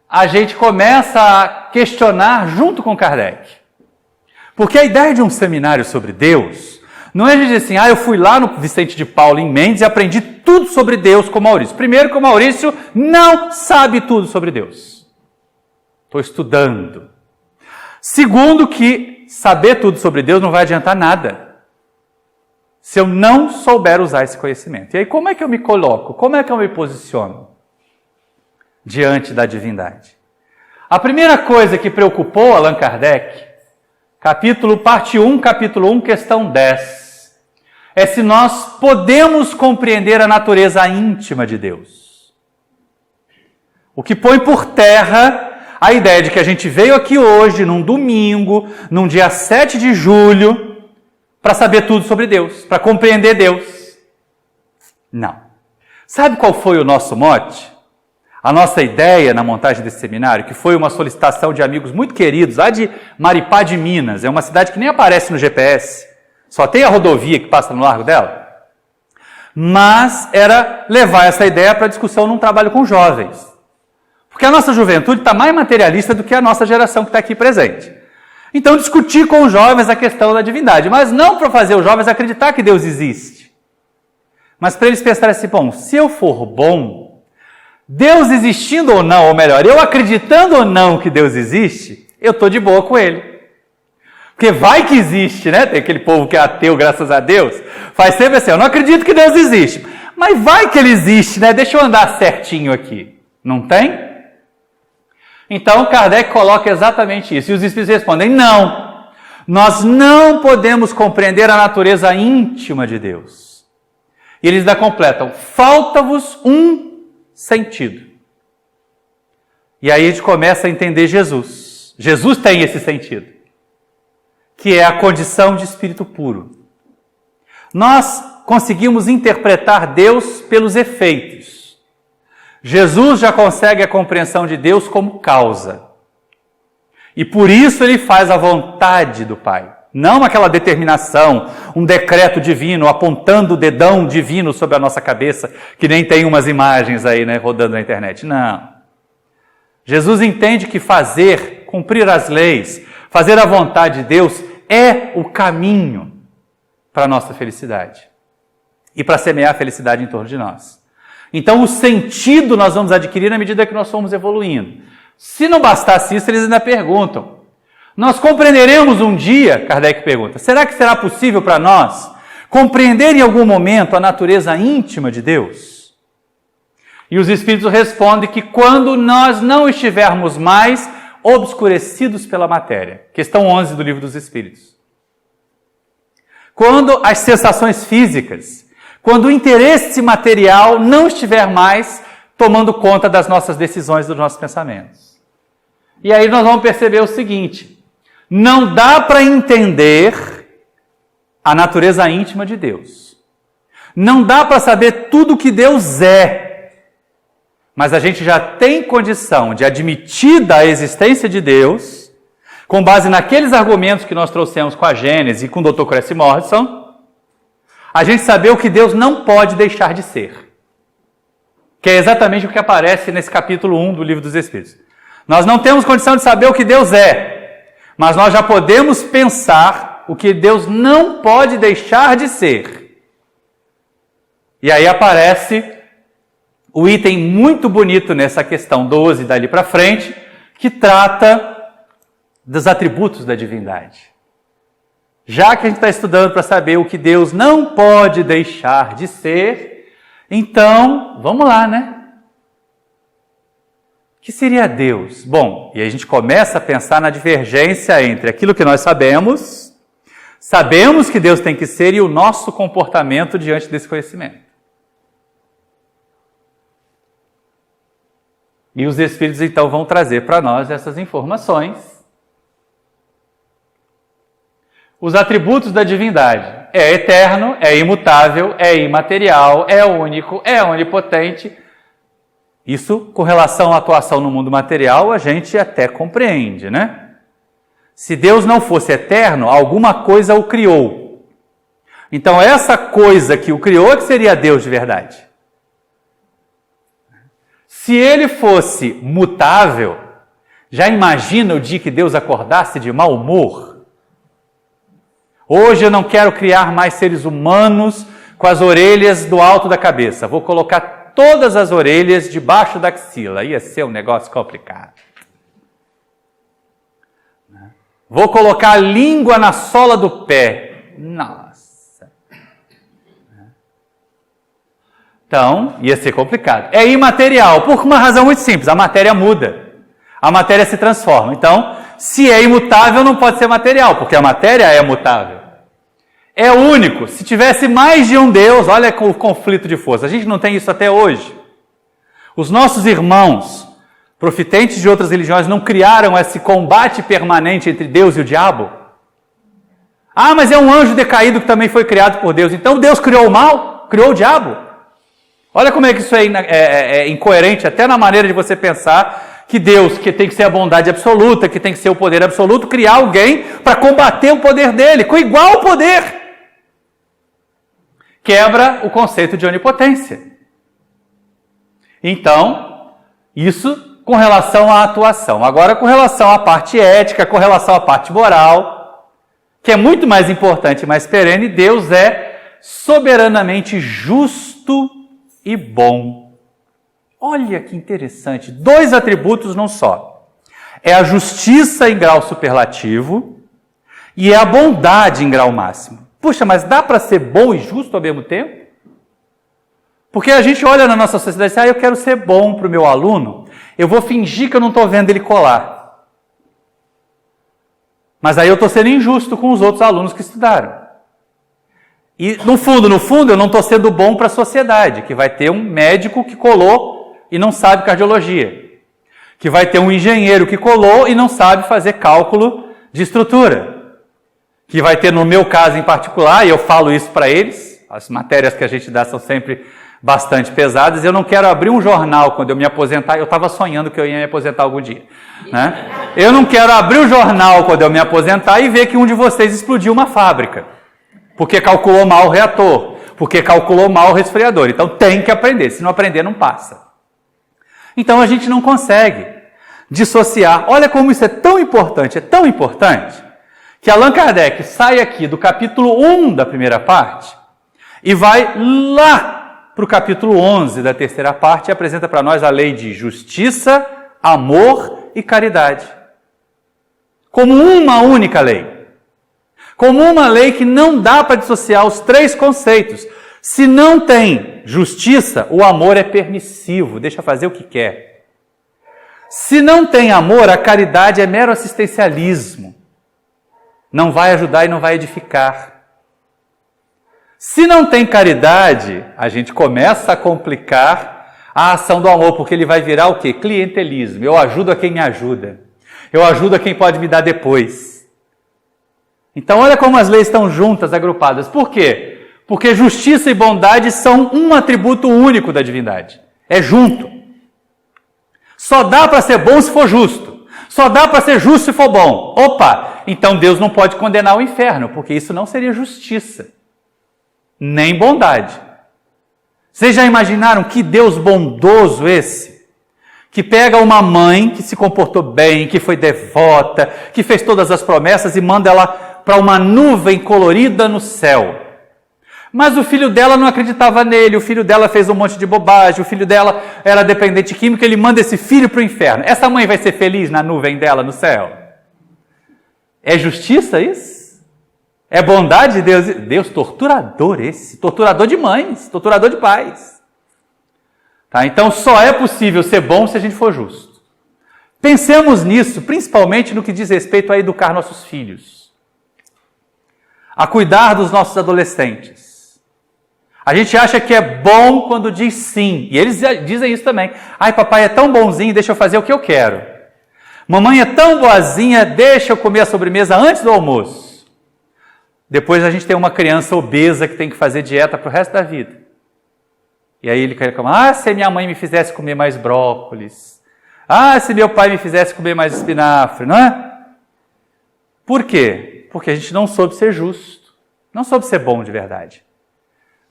a gente começa a questionar junto com Kardec. Porque a ideia de um seminário sobre Deus não é dizer assim, eu fui lá no Vicente de Paulo em Mendes e aprendi tudo sobre Deus com o Maurício. Primeiro que o Maurício não sabe tudo sobre Deus. Estou estudando. Segundo que saber tudo sobre Deus não vai adiantar nada. se eu não souber usar esse conhecimento. E aí, como é que eu me coloco? Como é que eu me posiciono diante da divindade? A primeira coisa que preocupou Allan Kardec, parte 1, capítulo 1, questão 10, é se nós podemos compreender a natureza íntima de Deus. O que põe por terra a ideia de que a gente veio aqui hoje, num domingo, num dia 7 de julho, para saber tudo sobre Deus, para compreender Deus. Não. Sabe qual foi o nosso mote? A nossa ideia na montagem desse seminário, que foi uma solicitação de amigos muito queridos, lá de Maripá de Minas, é uma cidade que nem aparece no GPS, só tem a rodovia que passa no largo dela, mas era levar essa ideia para discussão num trabalho com jovens. Porque a nossa juventude está mais materialista do que a nossa geração que está aqui presente. Então, discutir com os jovens a questão da divindade, mas não para fazer os jovens acreditar que Deus existe, mas para eles pensarem assim, bom, se eu for bom, Deus existindo ou não, ou melhor, eu acreditando ou não que Deus existe, eu estou de boa com Ele. Porque vai que existe, né? Tem aquele povo que é ateu, graças a Deus, faz sempre assim, eu não acredito que Deus existe, mas vai que Ele existe, né? Deixa eu andar certinho aqui. Não tem? Então, Kardec coloca exatamente isso. E os espíritos respondem, não. Nós não podemos compreender a natureza íntima de Deus. E eles ainda completam, falta-vos um sentido. E aí a gente começa a entender Jesus. Jesus tem esse sentido, que é a condição de espírito puro. Nós conseguimos interpretar Deus pelos efeitos. Jesus já consegue a compreensão de Deus como causa. E por isso ele faz a vontade do Pai. Não aquela determinação, um decreto divino, apontando o dedão divino sobre a nossa cabeça, que nem tem umas imagens aí, né, rodando na internet. Não. Jesus entende que cumprir as leis, fazer a vontade de Deus é o caminho para a nossa felicidade. E para semear a felicidade em torno de nós. Então, o sentido nós vamos adquirir na medida que nós formos evoluindo. Se não bastasse isso, eles ainda perguntam, nós compreenderemos um dia, Kardec pergunta, será que será possível para nós compreender em algum momento a natureza íntima de Deus? E os Espíritos respondem que quando nós não estivermos mais obscurecidos pela matéria. Questão 11 do Livro dos Espíritos. Quando as sensações físicas, quando o interesse material não estiver mais tomando conta das nossas decisões, dos nossos pensamentos. E aí nós vamos perceber o seguinte, não dá para entender a natureza íntima de Deus. Não dá para saber tudo que Deus é. Mas a gente já tem condição de, admitida a existência de Deus, com base naqueles argumentos que nós trouxemos com a Gênese e com o Dr. Cressy Morrison, a gente saber o que Deus não pode deixar de ser. Que é exatamente o que aparece nesse capítulo 1 do Livro dos Espíritos. Nós não temos condição de saber o que Deus é, mas nós já podemos pensar o que Deus não pode deixar de ser. E aí aparece o item muito bonito nessa questão 12 dali para frente, que trata dos atributos da divindade. Já que a gente está estudando para saber o que Deus não pode deixar de ser, então, vamos lá, né? O que seria Deus? Bom, e aí a gente começa a pensar na divergência entre aquilo que nós sabemos que Deus tem que ser, e o nosso comportamento diante desse conhecimento. E os Espíritos, então, vão trazer para nós essas informações. Os atributos da divindade. É eterno, é imutável, é imaterial, é único, é onipotente. Isso, com relação à atuação no mundo material, a gente até compreende, né? Se Deus não fosse eterno, alguma coisa o criou. Então, essa coisa que o criou é que seria Deus de verdade. Se ele fosse mutável, já imagina o dia que Deus acordasse de mau humor? Hoje eu não quero criar mais seres humanos com as orelhas do alto da cabeça. Vou colocar todas as orelhas debaixo da axila. Ia ser um negócio complicado. Vou colocar a língua na sola do pé. Nossa. Então, ia ser complicado. É imaterial, por uma razão muito simples, a matéria muda. A matéria se transforma. Então, se é imutável, não pode ser material, porque a matéria é mutável. É único. Se tivesse mais de um Deus, olha o conflito de força. A gente não tem isso até hoje. Os nossos irmãos, profitentes de outras religiões, não criaram esse combate permanente entre Deus e o diabo? Ah, mas é um anjo decaído que também foi criado por Deus. Então Deus criou o mal? Criou o diabo? Olha como é que isso é incoerente até na maneira de você pensar que Deus, que tem que ser a bondade absoluta, que tem que ser o poder absoluto, criar alguém para combater o poder dele, com igual poder. Quebra o conceito de onipotência. Então, isso com relação à atuação. Agora, com relação à parte ética, com relação à parte moral, que é muito mais importante e mais perene, Deus é soberanamente justo e bom. Olha que interessante, 2 atributos num só. É a justiça em grau superlativo e é a bondade em grau máximo. Puxa, mas dá para ser bom e justo ao mesmo tempo? Porque a gente olha na nossa sociedade e diz, eu quero ser bom para o meu aluno, eu vou fingir que eu não estou vendo ele colar. Mas aí eu estou sendo injusto com os outros alunos que estudaram. E no fundo, eu não estou sendo bom para a sociedade, que vai ter um médico que colou e não sabe cardiologia, que vai ter um engenheiro que colou e não sabe fazer cálculo de estrutura, que vai ter, no meu caso em particular, e eu falo isso para eles, as matérias que a gente dá são sempre bastante pesadas, eu não quero abrir um jornal quando eu me aposentar, eu estava sonhando que eu ia me aposentar algum dia, né? Eu não quero abrir o jornal quando eu me aposentar e ver que um de vocês explodiu uma fábrica, porque calculou mal o reator, porque calculou mal o resfriador. Então tem que aprender, se não aprender não passa. Então a gente não consegue dissociar. Olha como isso é tão importante, que Allan Kardec sai aqui do capítulo 1 da primeira parte e vai lá para o capítulo 11 da terceira parte e apresenta para nós a lei de justiça, amor e caridade. Como uma única lei. Como uma lei que não dá para dissociar os 3 conceitos. Se não tem justiça, o amor é permissivo, deixa fazer o que quer. Se não tem amor, a caridade é mero assistencialismo. Não vai ajudar e não vai edificar. Se não tem caridade, a gente começa a complicar a ação do amor, porque ele vai virar o quê? Clientelismo. Eu ajudo a quem me ajuda. Eu ajudo a quem pode me dar depois. Então olha como as leis estão juntas, agrupadas. Por quê? Porque justiça e bondade são um atributo único da divindade. É junto. Só dá para ser bom se for justo. Só dá para ser justo se for bom. Opa, então Deus não pode condenar o inferno, porque isso não seria justiça, nem bondade. Vocês já imaginaram que Deus bondoso esse? Que pega uma mãe que se comportou bem, que foi devota, que fez todas as promessas e manda ela para uma nuvem colorida no céu. Mas o filho dela não acreditava nele, o filho dela fez um monte de bobagem, o filho dela era dependente químico, ele manda esse filho para o inferno. Essa mãe vai ser feliz na nuvem dela no céu? É justiça isso? É bondade de Deus? Deus torturador esse, torturador de mães, torturador de pais. Tá? Então só é possível ser bom se a gente for justo. Pensemos nisso, principalmente no que diz respeito a educar nossos filhos, a cuidar dos nossos adolescentes. A gente acha que é bom quando diz sim. E eles dizem isso também. Ai, papai é tão bonzinho, deixa eu fazer o que eu quero. Mamãe é tão boazinha, deixa eu comer a sobremesa antes do almoço. Depois a gente tem uma criança obesa que tem que fazer dieta para o resto da vida. E aí ele reclama, se minha mãe me fizesse comer mais brócolis. Se meu pai me fizesse comer mais espinafre, não é? Por quê? Porque a gente não soube ser justo. Não soube ser bom de verdade.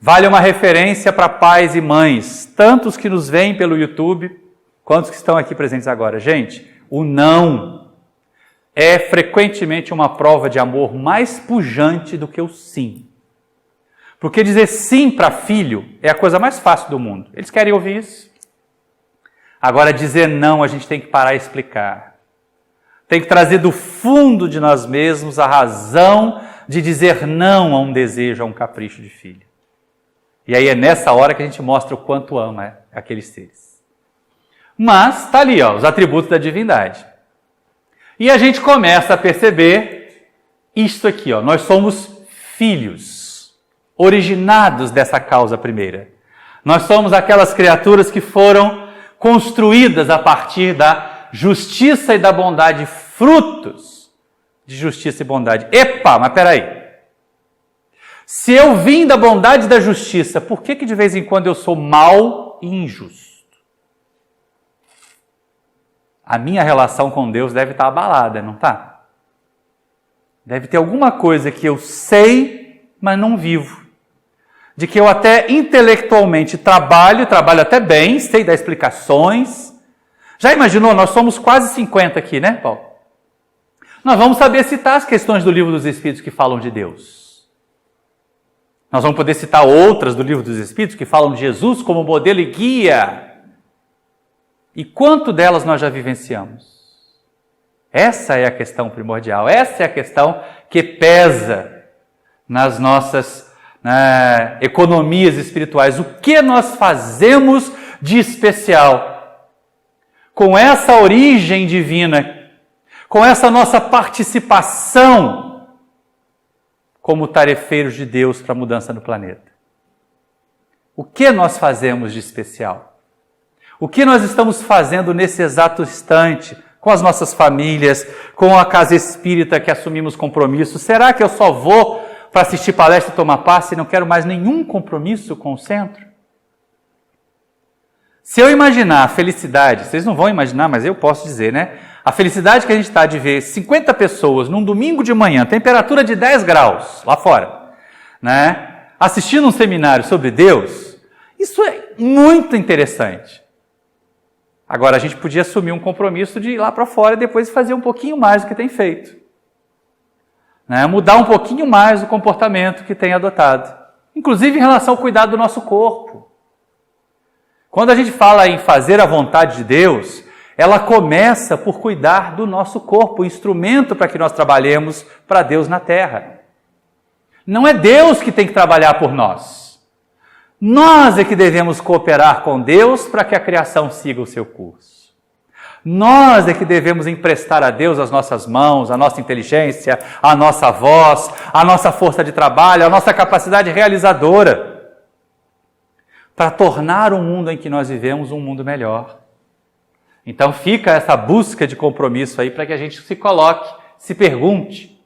Vale uma referência para pais e mães, tantos que nos veem pelo YouTube, quantos que estão aqui presentes agora. Gente, o não é frequentemente uma prova de amor mais pujante do que o sim. Porque dizer sim para filho é a coisa mais fácil do mundo. Eles querem ouvir isso. Agora, dizer não, a gente tem que parar e explicar. Tem que trazer do fundo de nós mesmos a razão de dizer não a um desejo, a um capricho de filho. E aí é nessa hora que a gente mostra o quanto ama aqueles seres. Mas está ali, ó, os atributos da divindade. E a gente começa a perceber isto aqui, ó, nós somos filhos, originados dessa causa primeira. Nós somos aquelas criaturas que foram construídas a partir da justiça e da bondade, frutos de justiça e bondade. Epa, mas peraí. Se eu vim da bondade e da justiça, por que de vez em quando eu sou mau e injusto? A minha relação com Deus deve estar abalada, não está? Deve ter alguma coisa que eu sei, mas não vivo. De que eu até intelectualmente trabalho até bem, sei dar explicações. Já imaginou? Nós somos quase 50 aqui, né, Paulo? Nós vamos saber citar as questões do Livro dos Espíritos que falam de Deus. Nós vamos poder citar outras do Livro dos Espíritos que falam de Jesus como modelo e guia. E quanto delas nós já vivenciamos? Essa é a questão primordial, essa é a questão que pesa nas nossas economias espirituais. O que nós fazemos de especial com essa origem divina, com essa nossa participação como tarefeiros de Deus para a mudança no planeta? O que nós fazemos de especial? O que nós estamos fazendo nesse exato instante com as nossas famílias, com a casa espírita que assumimos compromisso? Será que eu só vou para assistir palestra e tomar passe e não quero mais nenhum compromisso com o centro? Se eu imaginar a felicidade, vocês não vão imaginar, mas eu posso dizer, né? A felicidade que a gente está de ver 50 pessoas num domingo de manhã, temperatura de 10 graus lá fora, né? Assistindo um seminário sobre Deus, isso é muito interessante. Agora, a gente podia assumir um compromisso de ir lá para fora e depois fazer um pouquinho mais do que tem feito. Né? Mudar um pouquinho mais o comportamento que tem adotado. Inclusive em relação ao cuidado do nosso corpo. Quando a gente fala em fazer a vontade de Deus, ela começa por cuidar do nosso corpo, o instrumento para que nós trabalhemos para Deus na Terra. Não é Deus que tem que trabalhar por nós. Nós é que devemos cooperar com Deus para que a criação siga o seu curso. Nós é que devemos emprestar a Deus as nossas mãos, a nossa inteligência, a nossa voz, a nossa força de trabalho, a nossa capacidade realizadora, para tornar o mundo em que nós vivemos um mundo melhor. Então fica essa busca de compromisso aí para que a gente se coloque, se pergunte,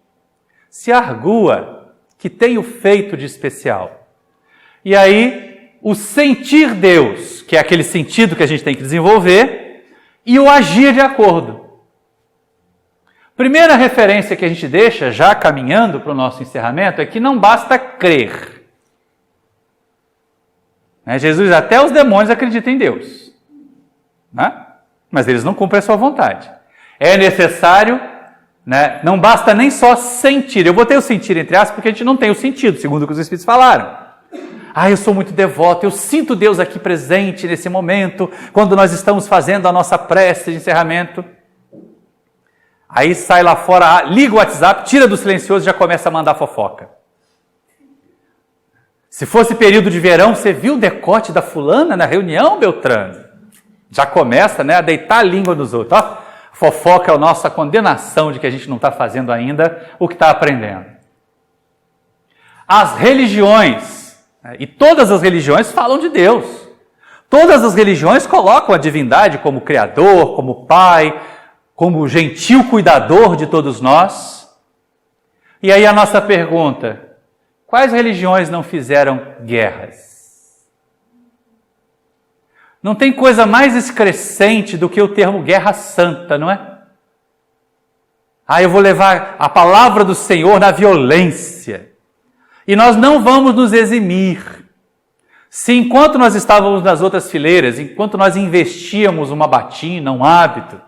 se argua que tenho feito de especial. E aí, o sentir Deus, que é aquele sentido que a gente tem que desenvolver, e o agir de acordo. Primeira referência que a gente deixa, já caminhando para o nosso encerramento, é que não basta crer. Jesus, até os demônios acreditam em Deus. Né? Mas eles não cumprem a sua vontade. É necessário, não basta nem só sentir. Eu botei o sentir entre aspas porque a gente não tem o sentido, segundo o que os Espíritos falaram. Eu sou muito devoto, eu sinto Deus aqui presente nesse momento, quando nós estamos fazendo a nossa prece de encerramento. Aí sai lá fora, liga o WhatsApp, tira do silencioso e já começa a mandar fofoca. Se fosse período de verão, você viu o decote da fulana na reunião, Beltrano? Já começa a deitar a língua dos outros. Fofoca é a nossa condenação de que a gente não está fazendo ainda o que está aprendendo. As religiões, e todas as religiões falam de Deus. Todas as religiões colocam a divindade como Criador, como Pai, como gentil cuidador de todos nós. E aí a nossa pergunta, quais religiões não fizeram guerras? Não tem coisa mais excrescente do que o termo guerra santa, não é? Eu vou levar a palavra do Senhor na violência. E nós não vamos nos eximir. Se enquanto nós estávamos nas outras fileiras, enquanto nós investíamos uma batina, um hábito,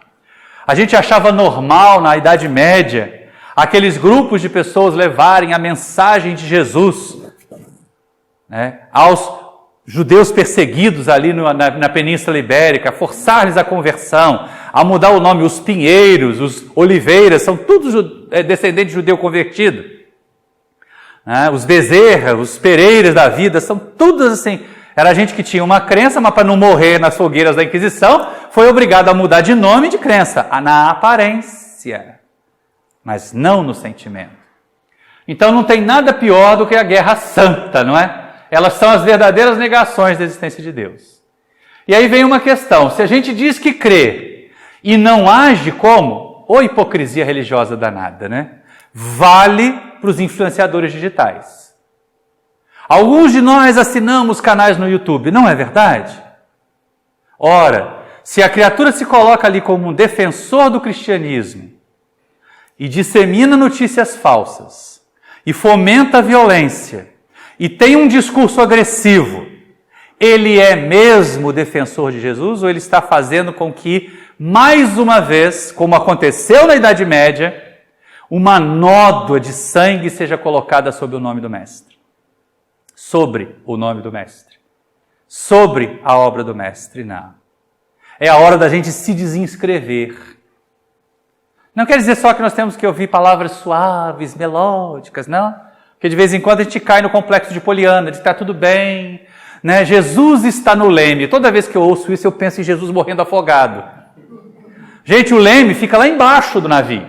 a gente achava normal na Idade Média aqueles grupos de pessoas levarem a mensagem de Jesus aos judeus perseguidos ali na Península Ibérica, forçar-lhes a conversão, a mudar o nome, os pinheiros, os oliveiras, são todos descendentes de judeu convertido. né? Os Bezerra, os Pereiras da vida, são todos assim. Era gente que tinha uma crença, mas para não morrer nas fogueiras da Inquisição, foi obrigado a mudar de nome e de crença, na aparência, mas não no sentimento. Então não tem nada pior do que a guerra santa, não é? Elas são as verdadeiras negações da existência de Deus. E aí vem uma questão, se a gente diz que crê e não age como, ou hipocrisia religiosa danada, né? Vale para os influenciadores digitais. Alguns de nós assinamos canais no YouTube, não é verdade? Ora, se a criatura se coloca ali como um defensor do cristianismo e dissemina notícias falsas e fomenta a violência e tem um discurso agressivo, ele é mesmo defensor de Jesus ou ele está fazendo com que, mais uma vez, como aconteceu na Idade Média, uma nódoa de sangue seja colocada sobre o nome do Mestre? Sobre o nome do Mestre. Sobre a obra do Mestre, não. É a hora da gente se desinscrever. Não quer dizer só que nós temos que ouvir palavras suaves, melódicas, não. Porque de vez em quando a gente cai no complexo de Poliana, de que está tudo bem, né? Jesus está no leme. Toda vez que eu ouço isso, eu penso em Jesus morrendo afogado. Gente, o leme fica lá embaixo do navio.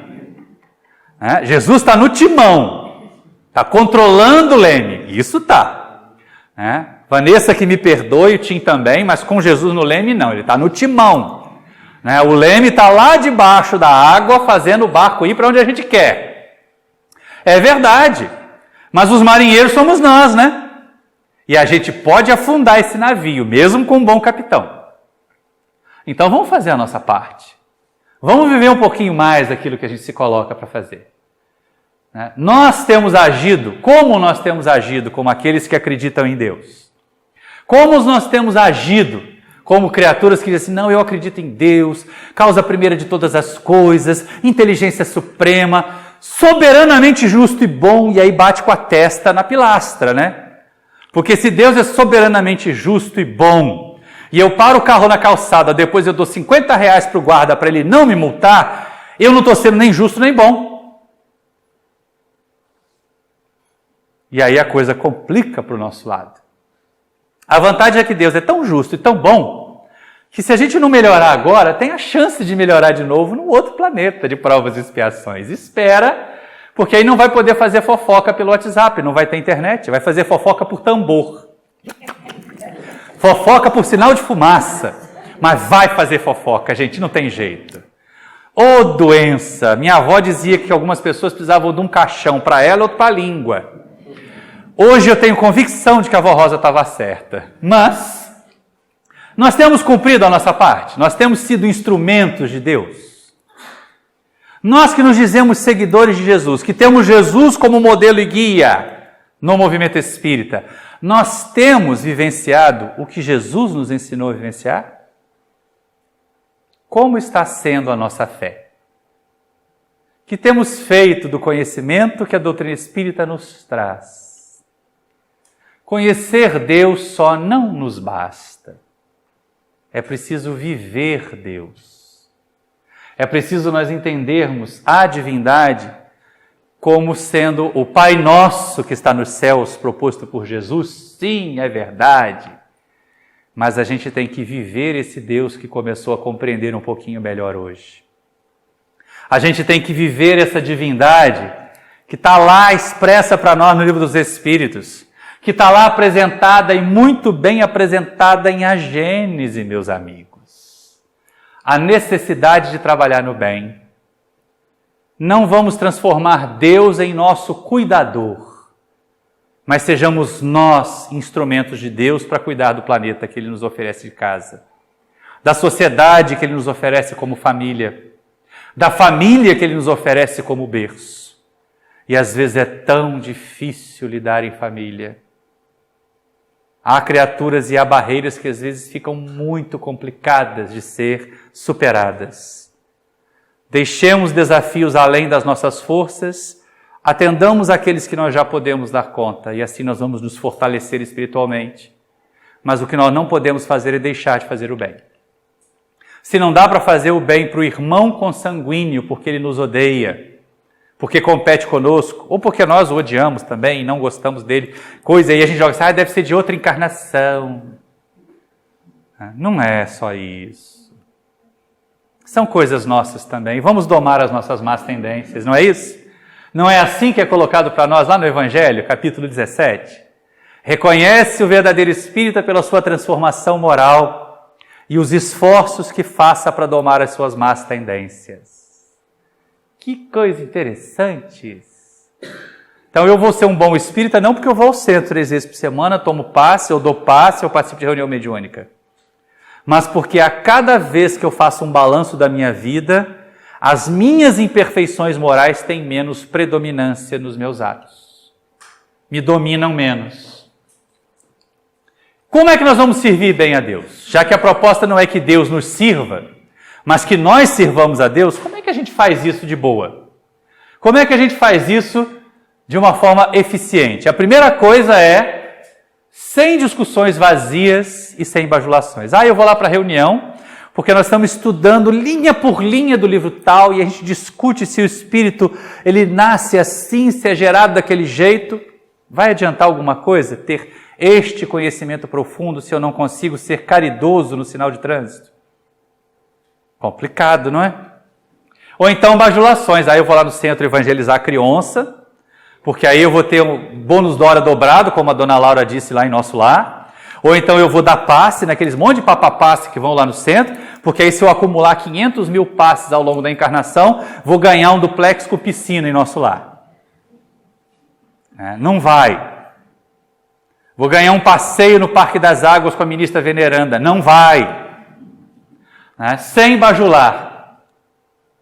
Né? Jesus está no timão. Está controlando o leme. Isso está. Né? Vanessa que me perdoe, o Tim também, mas com Jesus no leme não. Ele está no timão. Né? O leme está lá debaixo da água, fazendo o barco ir para onde a gente quer. É verdade. Mas os marinheiros somos nós, né? E a gente pode afundar esse navio, mesmo com um bom capitão. Então vamos fazer a nossa parte. Vamos viver um pouquinho mais daquilo que a gente se coloca para fazer. Nós temos agido, como nós temos agido como aqueles que acreditam em Deus? Como nós temos agido como criaturas que dizem assim, não, eu acredito em Deus, causa primeira de todas as coisas, inteligência suprema, soberanamente justo e bom, e aí bate com a testa na pilastra, né? Porque se Deus é soberanamente justo e bom, e eu paro o carro na calçada, depois eu dou R$50 para o guarda para ele não me multar, eu não estou sendo nem justo nem bom. E aí a coisa complica para o nosso lado. A vantagem é que Deus é tão justo e tão bom, que se a gente não melhorar agora, tem a chance de melhorar de novo num outro planeta de provas e expiações. Espera, porque aí não vai poder fazer fofoca pelo WhatsApp, não vai ter internet, vai fazer fofoca por tambor. Fofoca por sinal de fumaça. Mas vai fazer fofoca, gente, não tem jeito. Ô doença! Minha avó dizia que algumas pessoas precisavam de um caixão para ela, outro para a língua. Hoje eu tenho convicção de que a avó Rosa estava certa. Mas nós temos cumprido a nossa parte. Nós temos sido instrumentos de Deus. Nós que nos dizemos seguidores de Jesus, que temos Jesus como modelo e guia no movimento espírita, nós temos vivenciado o que Jesus nos ensinou a vivenciar? Como está sendo a nossa fé? Que temos feito do conhecimento que a doutrina espírita nos traz? Conhecer Deus só não nos basta. É preciso viver Deus. É preciso nós entendermos a divindade como sendo o Pai Nosso que está nos céus, proposto por Jesus. Sim, é verdade. Mas a gente tem que viver esse Deus que começou a compreender um pouquinho melhor hoje. A gente tem que viver essa divindade que está lá expressa para nós no Livro dos Espíritos, que está lá apresentada e muito bem apresentada em A Gênese, meus amigos. A necessidade de trabalhar no bem. Não vamos transformar Deus em nosso cuidador, mas sejamos nós instrumentos de Deus para cuidar do planeta que Ele nos oferece de casa, da sociedade que Ele nos oferece como família, da família que Ele nos oferece como berço. E às vezes é tão difícil lidar em família. Há criaturas e há barreiras que às vezes ficam muito complicadas de ser superadas. Deixemos desafios além das nossas forças, atendamos aqueles que nós já podemos dar conta e assim nós vamos nos fortalecer espiritualmente. Mas o que nós não podemos fazer é deixar de fazer o bem. Se não dá para fazer o bem para o irmão consanguíneo porque ele nos odeia, porque compete conosco, ou porque nós o odiamos também e não gostamos dele, coisa aí a gente joga assim, deve ser de outra encarnação. Não é só isso. São coisas nossas também. Vamos domar as nossas más tendências, não é isso? Não é assim que é colocado para nós lá no Evangelho, capítulo 17? Reconhece o verdadeiro espírita pela sua transformação moral e os esforços que faça para domar as suas más tendências. Que coisa interessante. Então eu vou ser um bom espírita não porque eu vou ao centro 3 vezes por semana, tomo passe, eu dou passe, eu participo de reunião mediúnica. Mas porque a cada vez que eu faço um balanço da minha vida, as minhas imperfeições morais têm menos predominância nos meus atos. Me dominam menos. Como é que nós vamos servir bem a Deus? Já que a proposta não é que Deus nos sirva, mas que nós sirvamos a Deus, como é que a gente faz isso de boa? Como é que a gente faz isso de uma forma eficiente? A primeira coisa é sem discussões vazias e sem bajulações. Eu vou lá para a reunião, porque nós estamos estudando linha por linha do livro tal, e a gente discute se o espírito ele nasce assim, se é gerado daquele jeito. Vai adiantar alguma coisa ter este conhecimento profundo se eu não consigo ser caridoso no sinal de trânsito? Complicado, não é? Ou então bajulações. Aí eu vou lá no centro evangelizar a criança, porque aí eu vou ter um bônus da hora dobrado, como a dona Laura disse lá em nosso lar. Ou então eu vou dar passe naqueles monte de papapasse que vão lá no centro, porque aí se eu acumular 500 mil passes ao longo da encarnação, vou ganhar um duplex com piscina em nosso lar. Não vai. Vou ganhar um passeio no Parque das Águas com a ministra veneranda. Não vai. Sem bajular.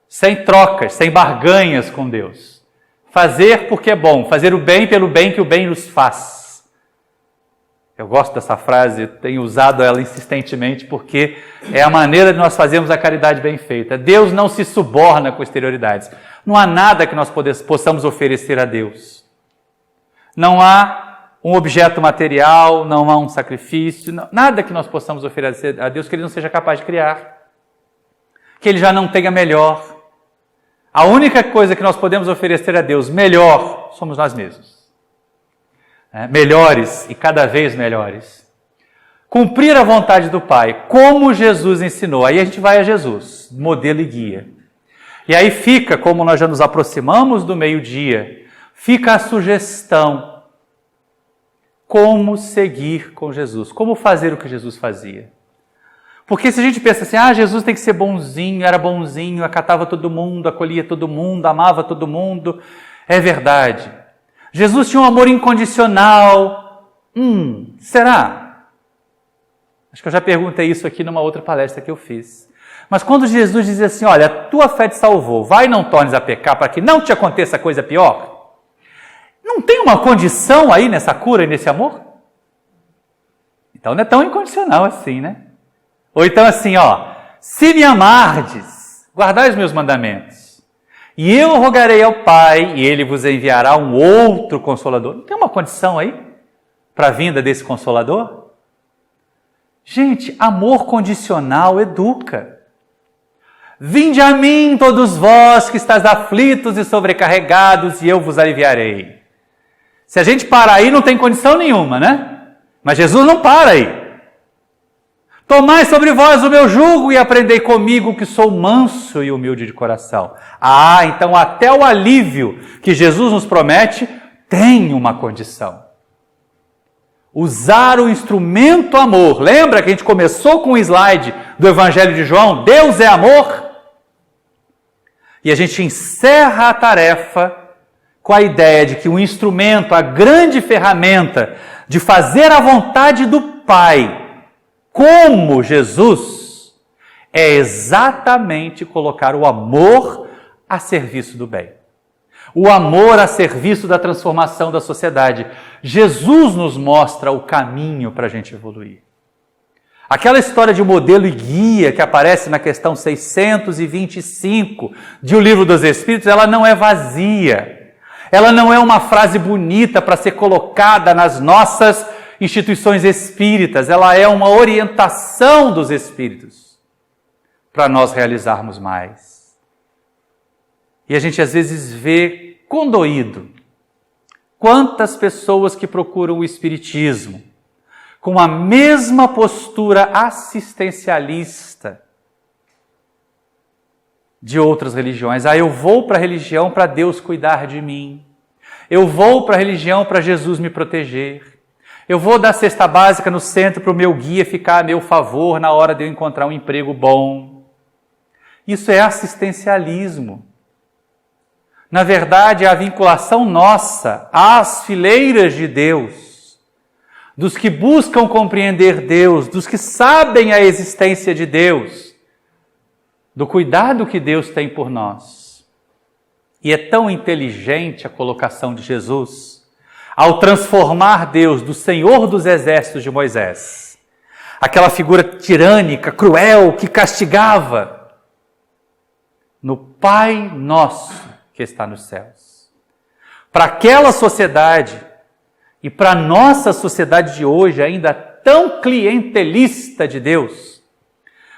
Sem trocas, sem barganhas com Deus. Fazer porque é bom. Fazer o bem pelo bem que o bem nos faz. Eu gosto dessa frase, tenho usado ela insistentemente porque é a maneira de nós fazermos a caridade bem feita. Deus não se suborna com exterioridades. Não há nada que nós possamos oferecer a Deus. Não há um objeto material, não há um sacrifício, nada que nós possamos oferecer a Deus que Ele não seja capaz de criar, que Ele já não tenha melhor. A única coisa que nós podemos oferecer a Deus melhor somos nós mesmos. Melhores e cada vez melhores. Cumprir a vontade do Pai, como Jesus ensinou. Aí a gente vai a Jesus, modelo e guia. E aí fica, como nós já nos aproximamos do meio-dia, fica a sugestão. Como seguir com Jesus? Como fazer o que Jesus fazia? Porque se a gente pensa assim, Jesus tem que ser bonzinho, era bonzinho, acatava todo mundo, acolhia todo mundo, amava todo mundo. É verdade. Jesus tinha um amor incondicional. Será? Acho que eu já perguntei isso aqui numa outra palestra que eu fiz. Mas quando Jesus dizia assim, olha, a tua fé te salvou, vai e não tornes a pecar para que não te aconteça coisa pior. Não tem uma condição aí nessa cura e nesse amor? Então não é tão incondicional assim, né? Ou então assim, se me amardes, guardai os meus mandamentos, e eu rogarei ao Pai, e Ele vos enviará um outro Consolador. Não tem uma condição aí para a vinda desse Consolador? Gente, amor condicional educa. Vinde a mim todos vós que estáis aflitos e sobrecarregados, e eu vos aliviarei. Se a gente parar aí, não tem condição nenhuma, né? Mas Jesus não para aí. Tomai sobre vós o meu jugo e aprendei comigo, que sou manso e humilde de coração. Então até o alívio que Jesus nos promete tem uma condição. Usar o instrumento amor. Lembra que a gente começou com o slide do Evangelho de João? Deus é amor. E a gente encerra a tarefa com a ideia de que o instrumento, a grande ferramenta de fazer a vontade do Pai, como Jesus, é exatamente colocar o amor a serviço do bem. O amor a serviço da transformação da sociedade. Jesus nos mostra o caminho para a gente evoluir. Aquela história de modelo e guia que aparece na questão 625 de O Livro dos Espíritos, ela não é vazia. Ela não é uma frase bonita para ser colocada nas nossas instituições espíritas. Ela é uma orientação dos espíritos para nós realizarmos mais. E a gente às vezes vê condoído quantas pessoas que procuram o espiritismo com a mesma postura assistencialista de outras religiões. Eu vou para a religião para Deus cuidar de mim. Eu vou para a religião para Jesus me proteger. Eu vou dar cesta básica no centro para o meu guia ficar a meu favor na hora de eu encontrar um emprego bom. Isso é assistencialismo. Na verdade, é a vinculação nossa às fileiras de Deus, dos que buscam compreender Deus, dos que sabem a existência de Deus, do cuidado que Deus tem por nós. E é tão inteligente a colocação de Jesus ao transformar Deus do Senhor dos Exércitos de Moisés, aquela figura tirânica, cruel, que castigava, no Pai Nosso que está nos céus. Para aquela sociedade e para a nossa sociedade de hoje, ainda tão clientelista de Deus,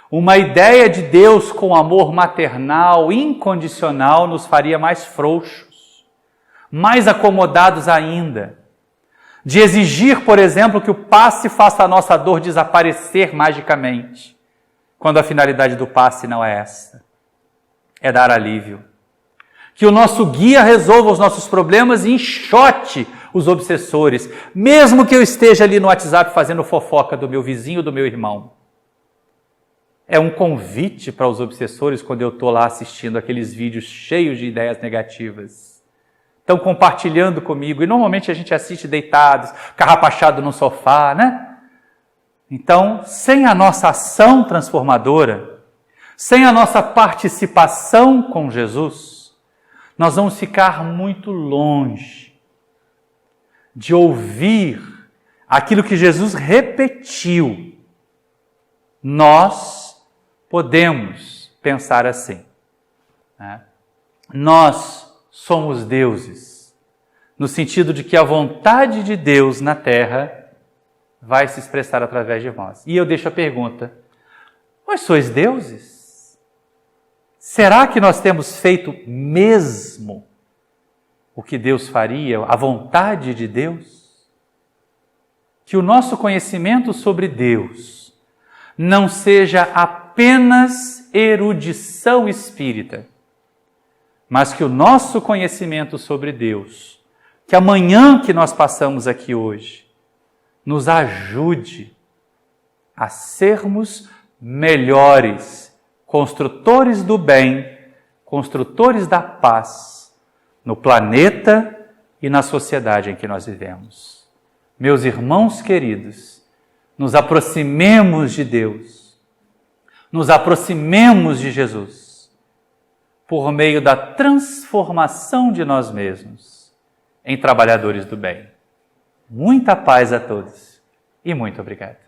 uma ideia de Deus com amor maternal, incondicional, nos faria mais frouxos, mais acomodados ainda, de exigir, por exemplo, que o passe faça a nossa dor desaparecer magicamente, quando a finalidade do passe não é essa, é dar alívio. Que o nosso guia resolva os nossos problemas e enxote os obsessores, mesmo que eu esteja ali no WhatsApp fazendo fofoca do meu vizinho, do meu irmão. É um convite para os obsessores quando eu estou lá assistindo aqueles vídeos cheios de ideias negativas. Estão compartilhando comigo, e normalmente a gente assiste deitados, carrapachado no sofá, né? Então, sem a nossa ação transformadora, sem a nossa participação com Jesus, nós vamos ficar muito longe de ouvir aquilo que Jesus repetiu. Nós podemos pensar assim, né? Nós somos deuses, no sentido de que a vontade de Deus na terra vai se expressar através de nós. E eu deixo a pergunta: vós sois deuses? Será que nós temos feito mesmo o que Deus faria, a vontade de Deus? Que o nosso conhecimento sobre Deus não seja apenas erudição espírita, mas que o nosso conhecimento sobre Deus, que amanhã que nós passamos aqui hoje, nos ajude a sermos melhores construtores do bem, construtores da paz, no planeta e na sociedade em que nós vivemos. Meus irmãos queridos, nos aproximemos de Deus, nos aproximemos de Jesus, por meio da transformação de nós mesmos em trabalhadores do bem. Muita paz a todos e muito obrigado.